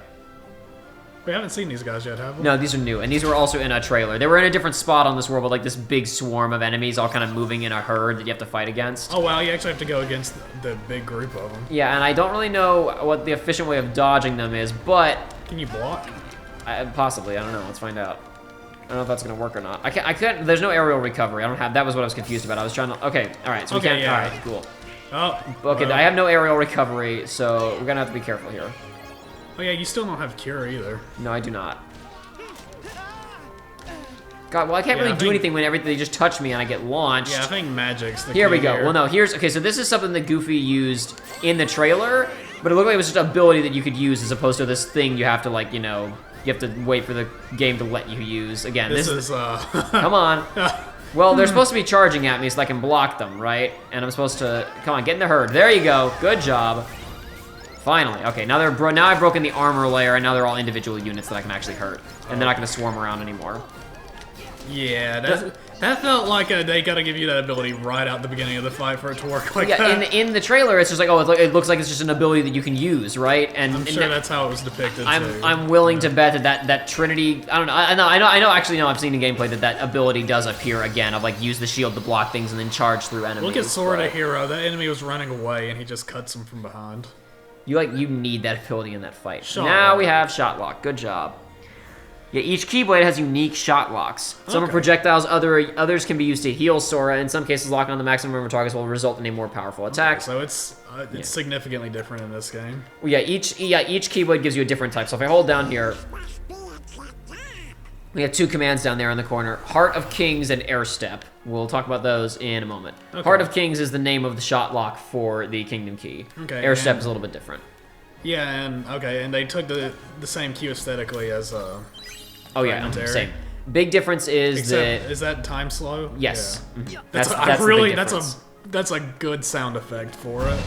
We haven't seen these guys yet, have we? No, these are new, and these were also in a trailer. They were in a different spot on this world, but like this big swarm of enemies all kind of moving in a herd that you have to fight against. Oh wow, you actually have to go against the big group of them. Yeah, and I don't really know what the efficient way of dodging them is, but... Can you block? Possibly, I don't know. Let's find out. I don't know if that's gonna work or not. I can't. There's no aerial recovery. I don't have. That was what I was confused about. I was trying to. Okay, all right. So we can't. Yeah. All right, cool. Oh. Okay, I have no aerial recovery, so we're gonna have to be careful here. Oh yeah, you still don't have cure either. No, I do not. God, well, I can't really do anything when they just touch me and I get launched. Yeah, I think magic's the key Here we go. here. Well, no, okay, so this is something that Goofy used in the trailer, but it looked like it was just an ability that you could use as opposed to this thing you have to, like, you know, you have to wait for the game to let you use. Again, this is come on. Well, they're supposed to be charging at me so I can block them, right? And I'm supposed to, come on, get in the herd. There you go. Good job. Finally. Okay, now I've broken the armor layer, and now they're all individual units that I can actually hurt. And they're not going to swarm around anymore. Yeah, that felt like they gotta give you that ability right out the beginning of the fight for it to work like that. Yeah, in the trailer, it's just like, oh, it looks like it's just an ability that you can use, right? And I'm sure that's how it was depicted. I'm willing to bet that Trinity. I don't know. I know. Actually, no. I've seen in gameplay that ability does appear again. Of like use the shield to block things and then charge through enemies. Look at Sora the hero. That enemy was running away and he just cuts him from behind. You need that ability in that fight. Shotlock. Now we have Shotlock. Good job. Yeah, each Keyblade has unique shot locks. Some are projectiles, others can be used to heal Sora. In some cases, locking on the maximum number of targets will result in a more powerful attack. So it's significantly different in this game. Well, each Keyblade gives you a different type. So if I hold down here, We have 2 commands down there in the corner. Heart of Kings and Air Step. We'll talk about those in a moment. Okay. Heart of Kings is the name of the Shotlock for the Kingdom Key. Okay, Air Step is a little bit different. Yeah, and they took the same cue aesthetically as Oh yeah, Fragmentary. same. Big difference is Except, is that time slow? Yes. Yeah. Mhm. That's the big really difference. that's a good sound effect for it.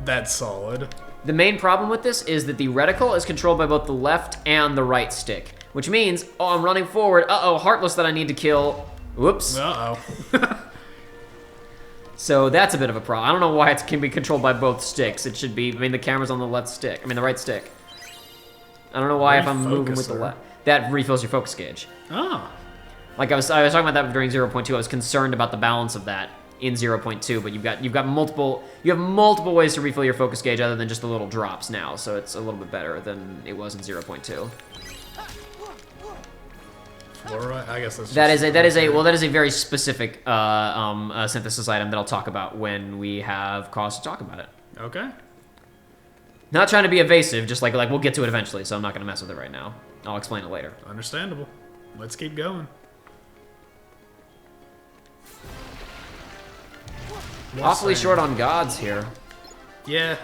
That's solid. The main problem with this is that the reticle is controlled by both the left and the right stick, which means, oh, I'm running forward. Uh-oh, Heartless that I need to kill. Whoops. Uh-oh. So that's a bit of a problem. I don't know why it can be controlled by both sticks. It should be, I mean, the camera's on the left stick. I mean, the right stick. I don't know why if I'm moving with the Refocuser. left. That refills your focus gauge. Oh. Like I was talking about that during 0.2. I was concerned about the balance of that in 0.2, but you have multiple ways to refill your focus gauge other than just the little drops now, so it's a little bit better than it was in 0.2. Fluorite? I guess that's That is a very specific synthesis item that I'll talk about when we have cause to talk about it. Okay. Not trying to be evasive, just like we'll get to it eventually, so I'm not gonna mess with it right now. I'll explain it later. Understandable. Let's keep going. Awfully sand. short on gods here. Yeah.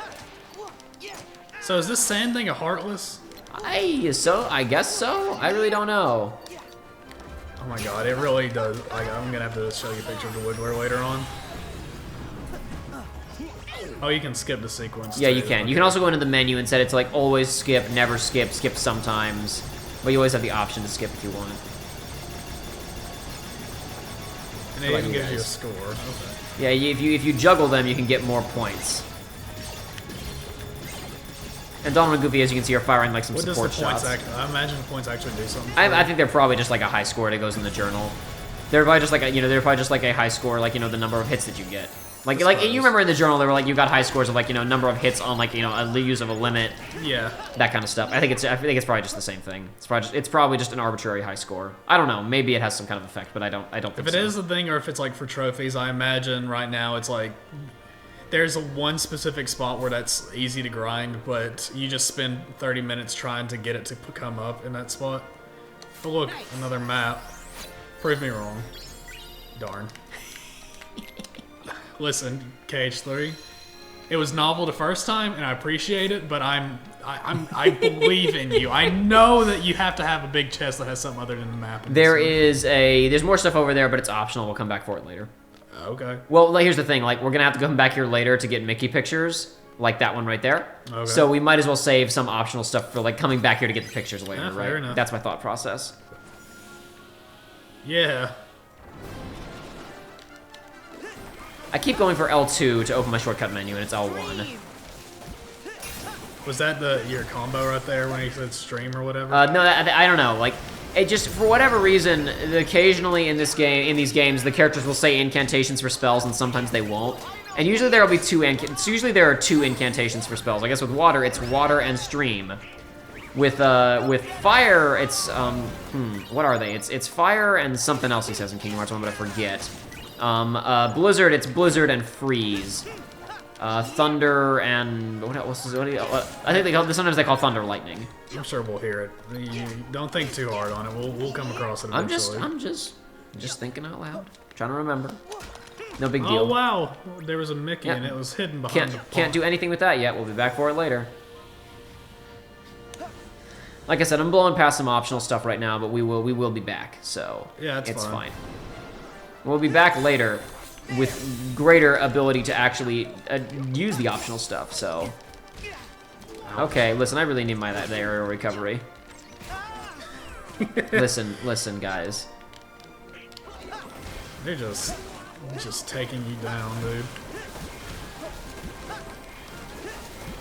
So is this sand thing a Heartless? I guess so. I really don't know. Oh my god, it really does. I'm gonna have to show you a picture of the woodware later on. Oh, you can skip the sequence. Yeah, too. you can. Okay. You can also go into the menu and set it to like always skip, never skip, skip sometimes. But you always have the option to skip if you want. And How it about even you gives you a guys? score. Okay. Yeah, if you juggle them, you can get more points. And Donald and Goofy, as you can see, are firing like some What does the support points shots. I imagine the points actually do something. I think they're probably just like a high score that goes in the journal. They're probably just like they're probably just like a high score, like the number of hits that you get. Like you remember in the journal, they were like you got high scores of like number of hits on like a use of a limit, Yeah. that kind of stuff. I think it's probably just the same thing. It's probably just an arbitrary high score. I don't know. Maybe it has some kind of effect, but I don't think If it so. is a thing, or if it's like for trophies, I imagine right now it's like there's one specific spot where that's easy to grind, but you just spend 30 minutes trying to get it to come up in that spot. Oh look, another map. Prove me wrong. Darn. Listen, KH3. It was novel the first time, and I appreciate it, but I believe in you. I know that you have to have a big chest that has something other than the map. in this one. There's more stuff over there, but it's optional. We'll come back for it later. Okay. Well, like, here's the thing. Like, we're gonna have to come back here later to get Mickey pictures, like that one right there. Okay. So we might as well save some optional stuff for like coming back here to get the pictures later, Yeah, right? fair enough. That's my thought process. Yeah. I keep going for L2 to open my shortcut menu, and it's L1. Was that your combo right there when he said stream or whatever? No, I don't know. Like, it just for whatever reason, occasionally in these games, the characters will say incantations for spells, and sometimes they won't. And usually there will be usually there are two incantations for spells. I guess with water, it's water and stream. With fire, it's what are they? It's fire and something else he says in Kingdom Hearts 1, but I forget. Blizzard, it's blizzard and freeze. Thunder and what else is it? I think sometimes they call thunder lightning. I'm sure we'll hear it. You don't think too hard on it. We'll come across it eventually. I'm just thinking out loud, trying to remember. No big deal. Oh wow, there was a Mickey Yep. and it was hidden behind the Can't do anything with that yet. We'll be back for it later. Like I said, I'm blowing past some optional stuff right now, but we will be back. So Yeah, it's it's fine. fine. We'll be back later with greater ability to actually use the optional stuff. So okay, listen, I really need that aerial recovery. listen, guys. They're just taking you down, dude.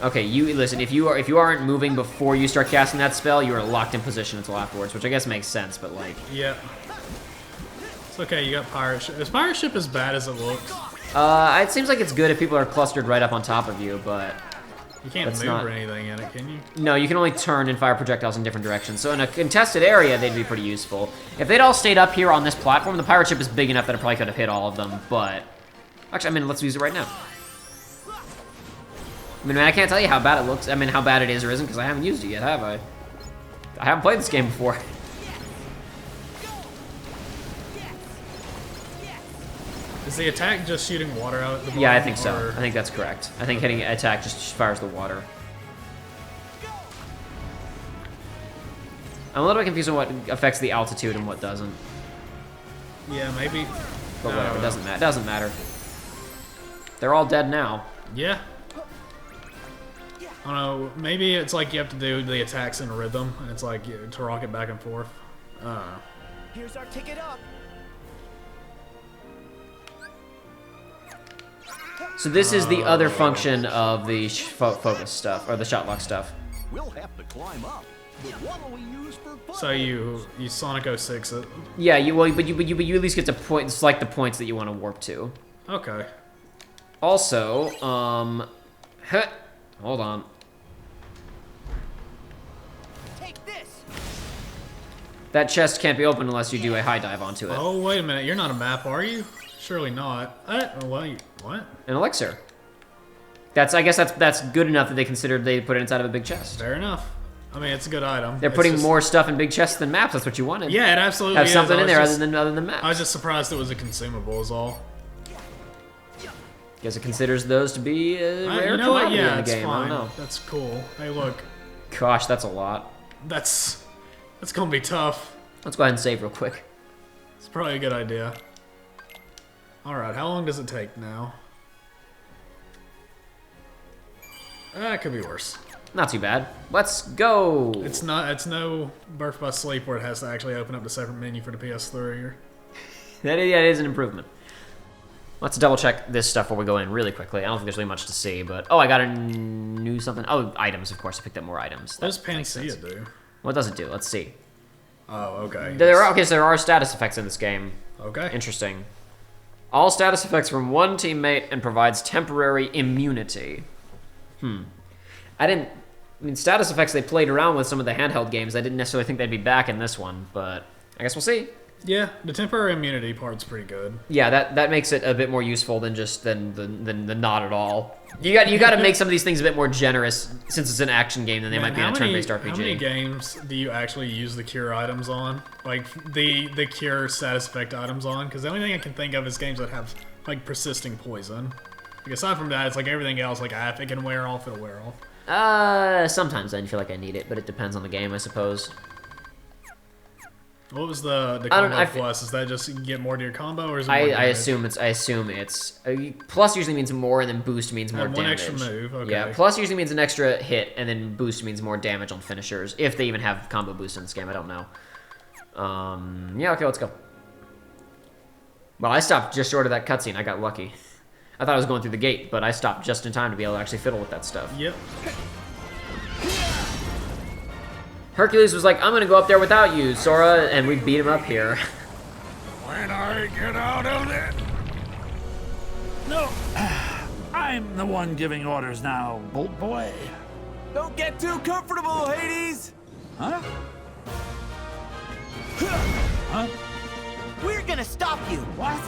Okay, you listen. If you aren't moving before you start casting that spell, you are locked in position until afterwards, which I guess makes sense. But like, Yeah. It's okay. You got pirate ship. Is pirate ship as bad as it looks? it seems like it's good if people are clustered right up on top of you, but You can't That's move not- or anything in it, can you? no, you can only turn and fire projectiles in different directions. So in a contested area, they'd be pretty useful. If they'd all stayed up here on this platform, the pirate ship is big enough that it probably could have hit all of them. But actually, I mean, let's use it right now. I mean, I can't tell you how bad it looks. I mean, how bad it is or isn't, because I haven't used it yet, have I? I haven't played this game before. Is the attack just shooting water out at the bottom? Yeah, I think so. or- I think that's correct. I think hitting attack just fires the water. I'm a little bit confused on what affects the altitude and what doesn't. Yeah, maybe. But whatever, it doesn't matter. It doesn't matter. They're all dead now. Yeah. I don't know. Maybe it's like you have to do the attacks in rhythm, and it's like to rock it back and forth. Here's our ticket up. So this is the other function of the focus stuff, or the Shotlock stuff. We'll have to climb up. But what'll we use for fun? So you Sonic 06 it. Yeah, but you at least get to point, select the points that you want to warp to. Okay. Also, hold on. Take this. That chest can't be opened unless you do a high dive onto it. Oh, wait a minute. You're not a map, are you? Surely not. Wait, what? An elixir. I guess that's good enough that they considered they put it inside of a big chest. Fair enough. I mean, it's a good item. They're putting more stuff in big chests than maps. That's what you wanted. Yeah, it absolutely Have is. something in there just, other than maps. I was just surprised it was a consumable is all. Guess it considers those to be a rare You know what? commodity Yeah, in the it's game. I fine. don't know. That's cool. Hey, look. Gosh, that's a lot. That's gonna be tough. Let's go ahead and save real quick. It's probably a good idea. Alright, how long does it take now? It could be worse. Not too bad. Let's go. It's no Birth by Sleep where it has to actually open up the separate menu for the PS3. That is an improvement. Let's double check this stuff before we go in really quickly. I don't think there's really much to see, but oh, I got a new something. Oh, items, of course. I picked up more items. What does Panacea do? What does it do? Let's see. Oh, okay. So there are status effects in this game. Okay. Interesting. All status effects from one teammate and provides temporary immunity. I mean, status effects, they played around with some of the handheld games. I didn't necessarily think they'd be back in this one, but I guess we'll see. Yeah, the temporary immunity part's pretty good. Yeah, that makes it a bit more useful than just the not at all. You got to make some of these things a bit more generous since it's an action game than they might be in a turn-based RPG. How many games do you actually use the cure items on? Like the cure status effect items on? Because the only thing I can think of is games that have like persisting poison. Like aside from that, it's like everything else. Like if it can wear off, it'll wear off. Sometimes I feel like I need it, but it depends on the game, I suppose. What was the combo plus? Is that just you get more to your combo, or is it more I assume it's plus usually means more, and then boost means more one damage. extra move. Okay. Yeah, plus usually means an extra hit, and then boost means more damage on finishers. If they even have combo boost in this game, I don't know. Yeah, okay, let's go. Well, I stopped just short of that cutscene. I got lucky. I thought I was going through the gate, but I stopped just in time to be able to actually fiddle with that stuff. Yep. Hercules was like, I'm gonna go up there without you, Sora, and we beat him up here. When I get out of there. No, I'm the one giving orders now, Bolt Boy. Don't get too comfortable, Hades! Huh? Huh? We're gonna stop you. What?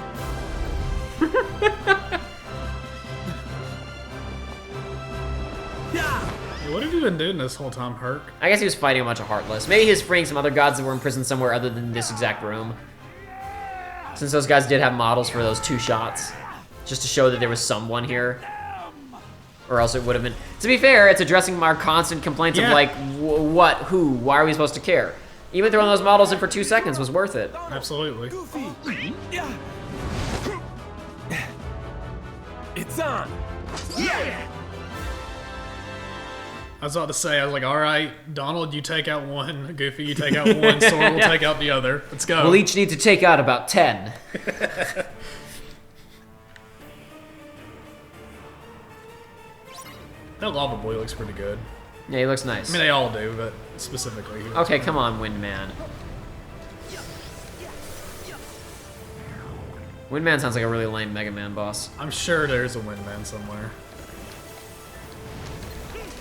Hey, what have you been doing this whole time, Herc? I guess he was fighting a bunch of Heartless. Maybe he was freeing some other gods that were in prison somewhere other than this exact room. Since those guys did have models for those 2 shots. Just to show that there was someone here. Or else it would have been... To be fair, it's addressing our constant complaints of like, what, who, why are we supposed to care? Even throwing those models in for 2 seconds was worth it. Absolutely. It's on! I was about to say, I was like, all right, Donald, you take out one. Goofy, you take out one. Sora will take out the other. Let's go. We'll each need to take out about 10. That lava boy looks pretty good. Yeah, he looks nice. I mean, they all do, but specifically. He looks Okay, good. come on, Windman. Windman sounds like a really lame Mega Man boss. I'm sure there's a Windman somewhere.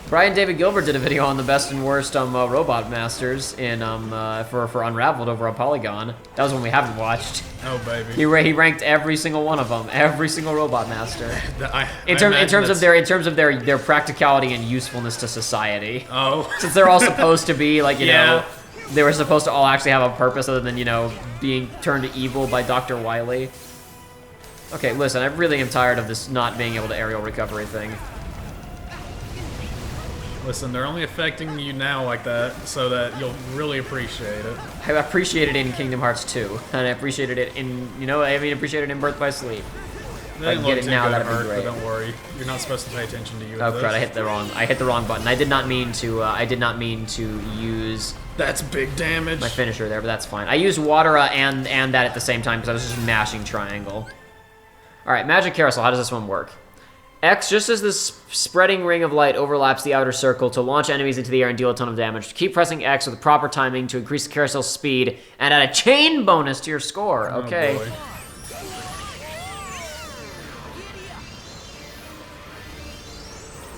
Brian David Gilbert did a video on the best and worst robot masters in for Unraveled over on Polygon. That was one we haven't watched. Oh baby. He ranked every single one of them, every single robot master. In terms of their practicality and usefulness to society. Oh. Since they're all supposed to be like, you know, they were supposed to all actually have a purpose other than, you know, being turned to evil by Dr. Wily. Okay, listen, I really am tired of this not being able to aerial recovery thing. Listen, they're only affecting you now like that so that you'll really appreciate it. I appreciated it in Kingdom Hearts 2, and I appreciated it in, you know, I even appreciated it in Birth by Sleep. They didn't look too good, but don't worry. You're not supposed to pay attention to you. Oh crap! I hit the wrong button. I did not mean to use. That's big damage. My finisher there, but that's fine. I used water and that at the same time because I was just mashing triangle. All right, Magic Carousel. How does this one work? X, just as this spreading ring of light overlaps the outer circle to launch enemies into the air and deal a ton of damage, keep pressing X with the proper timing to increase the carousel's speed and add a chain bonus to your score. Okay. Oh boy.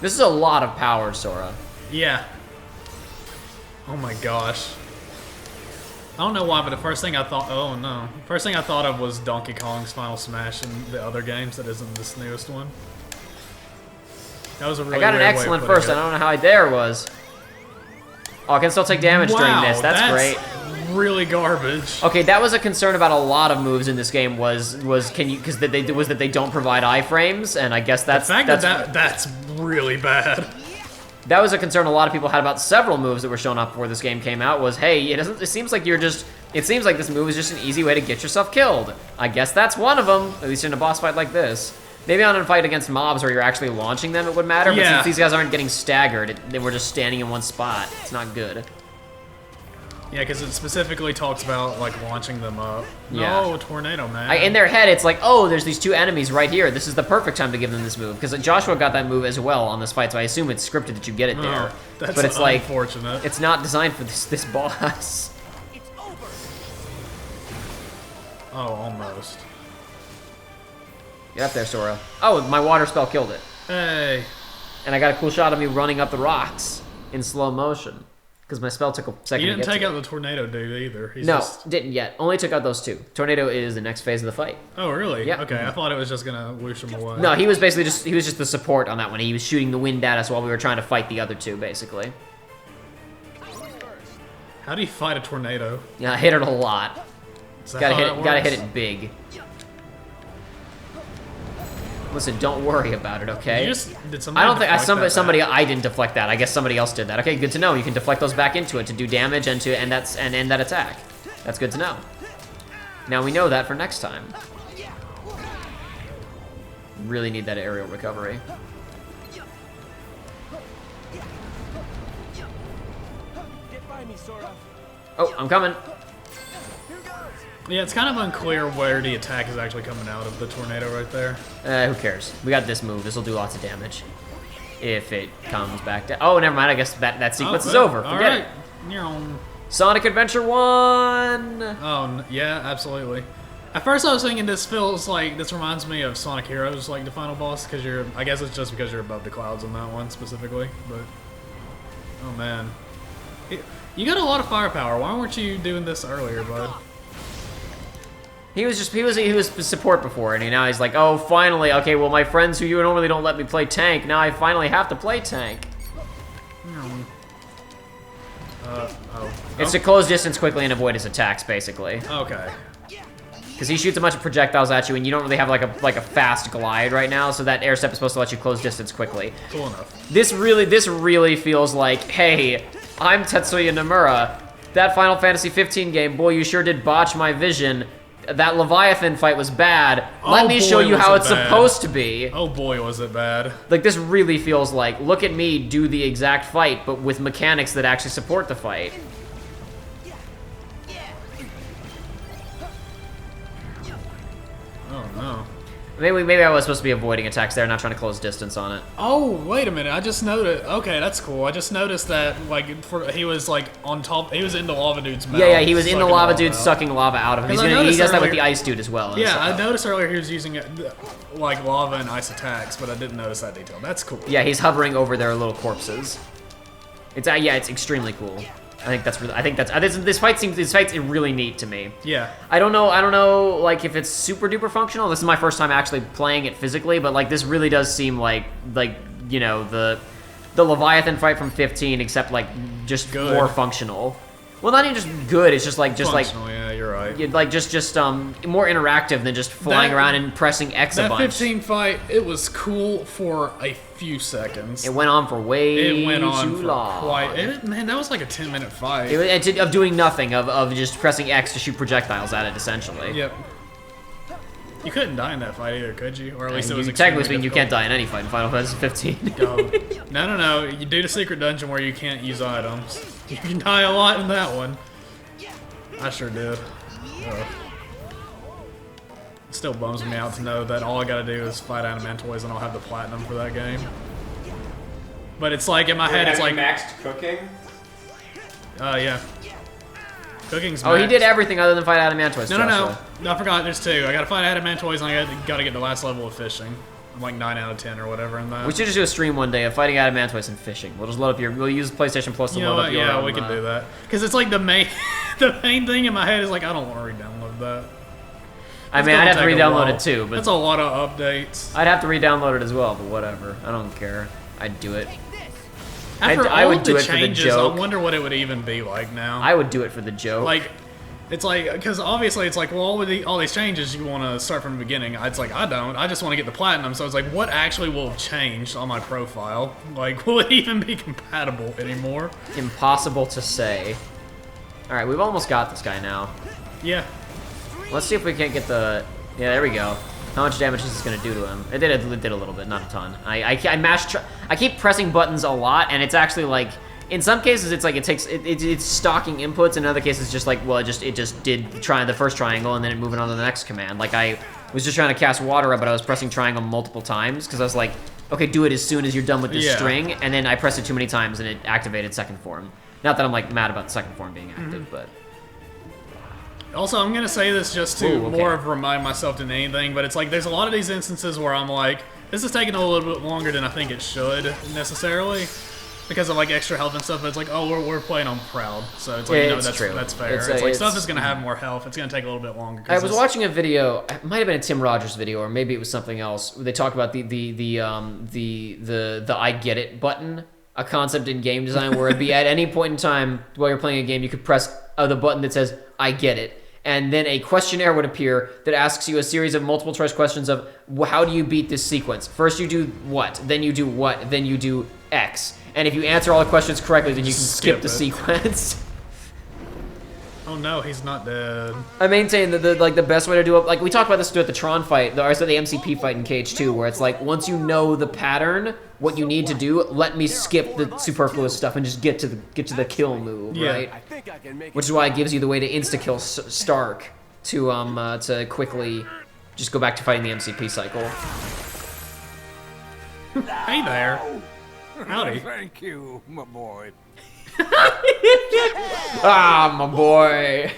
This is a lot of power, Sora. Yeah. Oh my gosh. I don't know why, but the first thing I thought, oh no. First thing I thought of was Donkey Kong's Final Smash in the other games that isn't this newest one. That was a really I got an excellent first. I don't know how I there was. Oh, I can still take damage during this. That's great. Really garbage. Okay, that was a concern about a lot of moves in this game. Was that they don't provide iframes, and I guess that's that's really bad. That was a concern a lot of people had about several moves that were shown up before this game came out. Was hey, it seems like this move is just an easy way to get yourself killed. I guess that's one of them, at least in a boss fight like this. Maybe on a fight against mobs where you're actually launching them, it would matter. But since these guys aren't getting staggered, they were just standing in one spot. It's not good. Yeah, because it specifically talks about like launching them up. Yeah. Oh, tornado, man. In their head, it's like, oh, there's these two enemies right here. This is the perfect time to give them this move. Because Joshua got that move as well on this fight, so I assume it's scripted that you get it there. That's but it's like, unfortunate. It's not designed for this boss. Oh, almost. Get up there, Sora. Oh, my water spell killed it. Hey. And I got a cool shot of me running up the rocks in slow motion. Because my spell took a second. You didn't to get take to out the tornado dude either. Didn't yet. Only took out those two. Tornado is the next phase of the fight. Oh, really? Yeah. Okay, I thought it was just gonna whoosh him away. No, he was basically just the support on that one. He was shooting the wind at us while we were trying to fight the other two, basically. How do you fight a tornado? Yeah, I hit it a lot. Gotta hit it big. Listen, don't worry about it, okay? I don't think somebody I didn't deflect that. I guess somebody else did that. Okay, good to know. You can deflect those back into it to do damage and end that attack. That's good to know. Now we know that for next time. Really need that aerial recovery. Oh, I'm coming. Yeah, it's kind of unclear where the attack is actually coming out of the tornado right there. Who cares? We got this move. This will do lots of damage. If it comes back down. Oh, never mind. I guess that sequence is over. Forget it. You're on. Sonic Adventure 1! Oh, yeah, absolutely. At first I was thinking this reminds me of Sonic Heroes, like the final boss, because I guess it's just because you're above the clouds on that one specifically, but... Oh, man. You got a lot of firepower. Why weren't you doing this earlier, bud? He was support before, and now he's like, oh, finally, okay, well, my friends who you normally don't let me play tank, now I finally have to play tank. It's to close distance quickly and avoid his attacks, basically. Okay. Because he shoots a bunch of projectiles at you, and you don't really have like a fast glide right now, so that air step is supposed to let you close distance quickly. Cool enough. This really feels like, hey, I'm Tetsuya Nomura. That Final Fantasy 15 game, boy, you sure did botch my vision. That Leviathan fight was bad. Let me show you how it's supposed to be. Oh boy, was it bad. Like, this really feels like, look at me do the exact fight, but with mechanics that actually support the fight. Oh no. Maybe I was supposed to be avoiding attacks there, not trying to close distance on it. Oh, wait a minute. I just noticed. Okay, that's cool. I just noticed that, like, he was, like, on top. He was in the lava dude's mouth. Yeah, he was in the lava dude out. sucking lava out of him. He does that with the ice dude as well. Yeah, I noticed earlier he was using, like, lava and ice attacks, but I didn't notice that detail. That's cool. Yeah, he's hovering over their little corpses. It's it's extremely cool. This fight's really neat to me. Yeah. I don't know, like, if it's super duper functional. This is my first time actually playing it physically, but, like, this really does seem like, you know, the Leviathan fight from 15, except, like, just more functional. Well, not even just good, it's just functional, yeah, you're right. Like, more interactive than just flying around and pressing X a bunch. That 15 fight, it was cool for a few seconds. It went on for way It went on too for long. Man, that was like a 10-minute fight. Of doing nothing, of just pressing X to shoot projectiles at it, essentially. Yep. You couldn't die in that fight either, could you? Or at least it was technically speaking, you can't die in any fight in Final Fantasy 15. No. You do the secret dungeon where you can't use items. You can die a lot in that one. I sure did. It still bums me out to know that all I gotta do is fight Adamantoids and I'll have the platinum for that game. But it's like, in my head, it's like... maxed cooking? Yeah. Cooking's maxed. Oh, he did everything other than fight Adamantoids. No, I forgot, there's two. I gotta fight Adamantoids and I gotta get the last level of fishing. I'm like 9 out of 10 or whatever in that. We should just do a stream one day of fighting Adamantoids and fishing. We'll just load up we'll use PlayStation Plus to load up your Yeah, we can do that. Because it's like the main thing in my head is like, I don't want to re-download that. I mean, I'd have to re-download it too, but... That's a lot of updates. I'd have to re-download it as well, but whatever. I don't care. I'd do it. After I would do it changes, for the joke. I wonder what it would even be like now. I would do it for the joke. Like... It's like, because obviously it's like, well, all these changes, you want to start from the beginning. It's like, I don't. I just want to get the platinum. So it's like, what actually will have changed on my profile? Like, will it even be compatible anymore? Impossible to say. All right, we've almost got this guy now. Yeah. Let's see if we can't get the... Yeah, there we go. How much damage is this going to do to him? It did a little bit, not a ton. I keep pressing buttons a lot, and it's actually like... In some cases, it's like it's stocking inputs. In other cases, just like, well, it just did the first triangle and then it moving on to the next command. Like I was just trying to cast water up, but I was pressing triangle multiple times because I was like, okay, do it as soon as you're done with this string. And then I pressed it too many times and it activated second form. Not that I'm like mad about the second form being active, but. Also, I'm gonna say this just to more of remind myself than anything, but it's like there's a lot of these instances where I'm like, this is taking a little bit longer than I think it should necessarily. Because of like extra health and stuff, but it's like, oh, we're playing on Proud, so it's like, you know, that's fair. It's like stuff is gonna have more health. It's gonna take a little bit longer. I was watching a video. It might have been a Tim Rogers video, or maybe it was something else. They talked about the I get it button, a concept in game design where it'd be at any point in time while you're playing a game, you could press the button that says I get it, and then a questionnaire would appear that asks you a series of multiple choice questions of how do you beat this sequence. First you do what, then you do what, then you do X. And if you answer all the questions correctly, then you can skip the sequence. Oh no, he's not dead. I maintain that the best way to do it, like we talked about this at the Tron fight, the MCP fight in KH2, where it's like once you know the pattern, what you need to do, let me skip the superfluous stuff and just get to the kill move, right? Which is why it gives you the way to insta kill Stark to quickly just go back to fighting the MCP cycle. Hey there. Howdy. Thank you, my boy. Ah, my boy.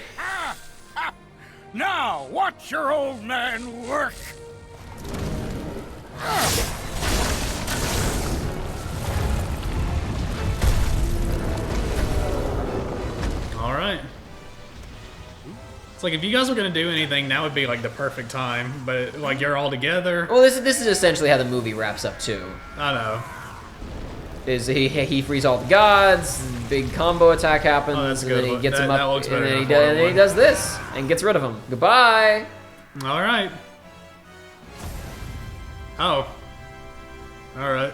Now, watch your old man work. All right. It's like if you guys were gonna do anything, now would be like the perfect time. But like you're all together. Well, this is essentially how the movie wraps up too. I know. Is he frees all the gods, big combo attack happens, and then he gets him up, and then he does this, and gets rid of him. Goodbye! Alright. Oh. Alright.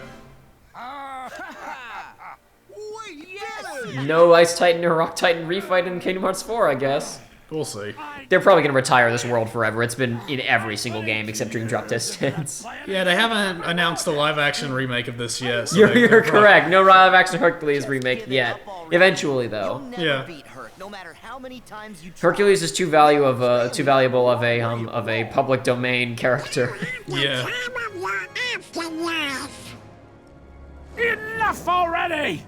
No Ice Titan or Rock Titan refight in Kingdom Hearts 4, I guess. We'll see. They're probably going to retire this world forever. It's been in every single game except Dream Drop Distance. Yeah, they haven't announced a live-action remake of this yet. So You're correct. No live-action Hercules remake yet. Eventually, though. You'll never Yeah. beat Herc, no matter how many times you try. Hercules is too valuable of a public domain character. Yeah. Time of your afterlife. Enough already!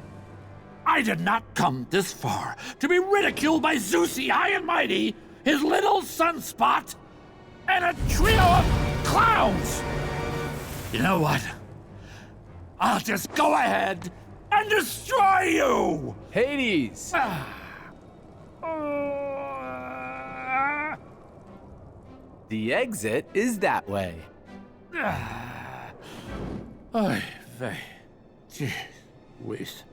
I did not come this far to be ridiculed by Zeusy High and Mighty, his little sunspot, and a trio of clowns! You know what? I'll just go ahead and destroy you! Hades! The exit is that way. Oy vey. Jeez whiz.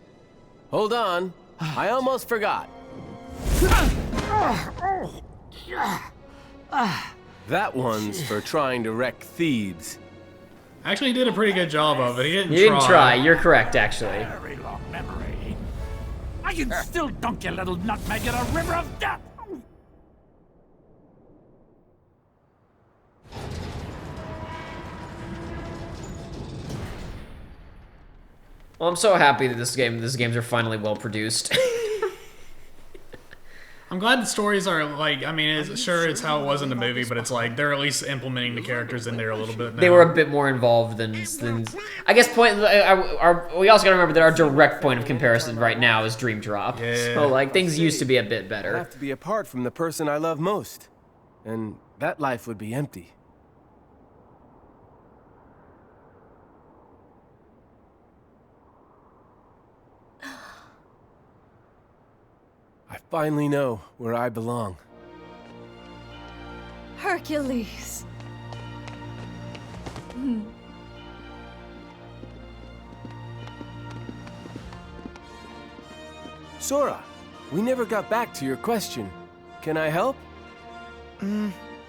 Hold on. I almost forgot. That one's for trying to wreck Thebes. Actually, he did a pretty good job of it. He didn't You didn't try. You're correct, actually. Very long memory. I can still dunk your little nutmeg in a river of death! Well, I'm so happy that these games are finally well produced. I'm glad the stories are like, I mean, it's how it was in the movie, but it's like they're at least implementing the characters in there a little bit now. They were a bit more involved than I guess. We also gotta remember that our direct point of comparison right now is Dream Drop. Yeah. So like things used to be a bit I better. have to be apart from the person I love most. And that life would be empty. I finally know where I belong. Hercules. Sora, we never got back to your question. Can I help?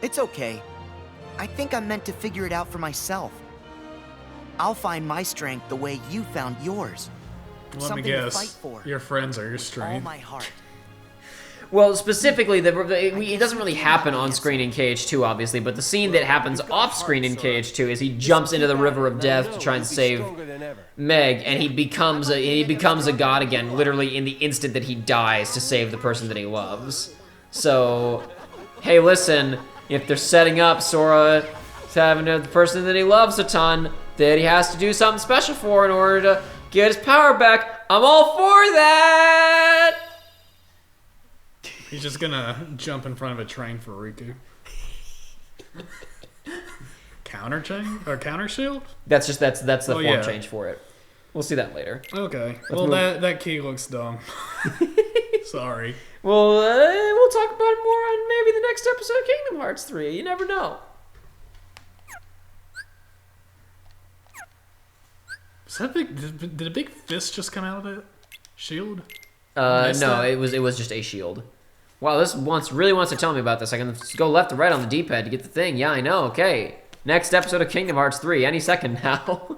It's okay. I think I'm meant to figure it out for myself. I'll find my strength the way you found yours. Let me Something to fight guess. for. Your friends are your All strength. my heart. Well, specifically, it doesn't really happen on screen in KH2, obviously, but the scene that happens off screen in KH2 is he jumps into the river of death to try and save Meg, and he becomes a god again, literally in the instant that he dies to save the person that he loves. So, hey, listen, if they're setting up Sora having the person that he loves a ton that he has to do something special for in order to get his power back, I'm all for that! He's just gonna jump in front of a train for Riku. Counter chain or counter shield? That's the form yeah. change for it. We'll see that later. Okay. Well, move. that key looks dumb. Sorry. Well, we'll talk about it more on maybe the next episode of Kingdom Hearts 3. You never know. Was that big? Did a big fist just come out of that shield? No, that? it was just a shield. Wow, this really wants to tell me about this. I can go left or right on the D-pad to get the thing. Yeah, I know. Okay. Next episode of Kingdom Hearts 3, any second now.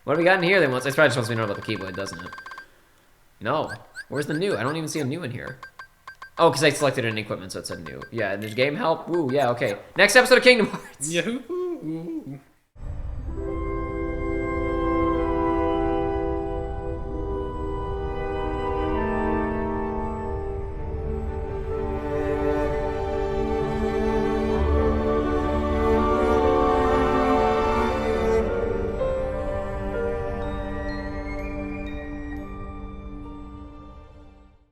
What do we got in here? It probably just wants me to know about the Keyblade, doesn't it? No. Where's the new? I don't even see a new in here. Oh, because I selected an equipment, so it said new. Yeah, and there's game help. Woo, yeah, okay. Next episode of Kingdom Hearts. Yahoo!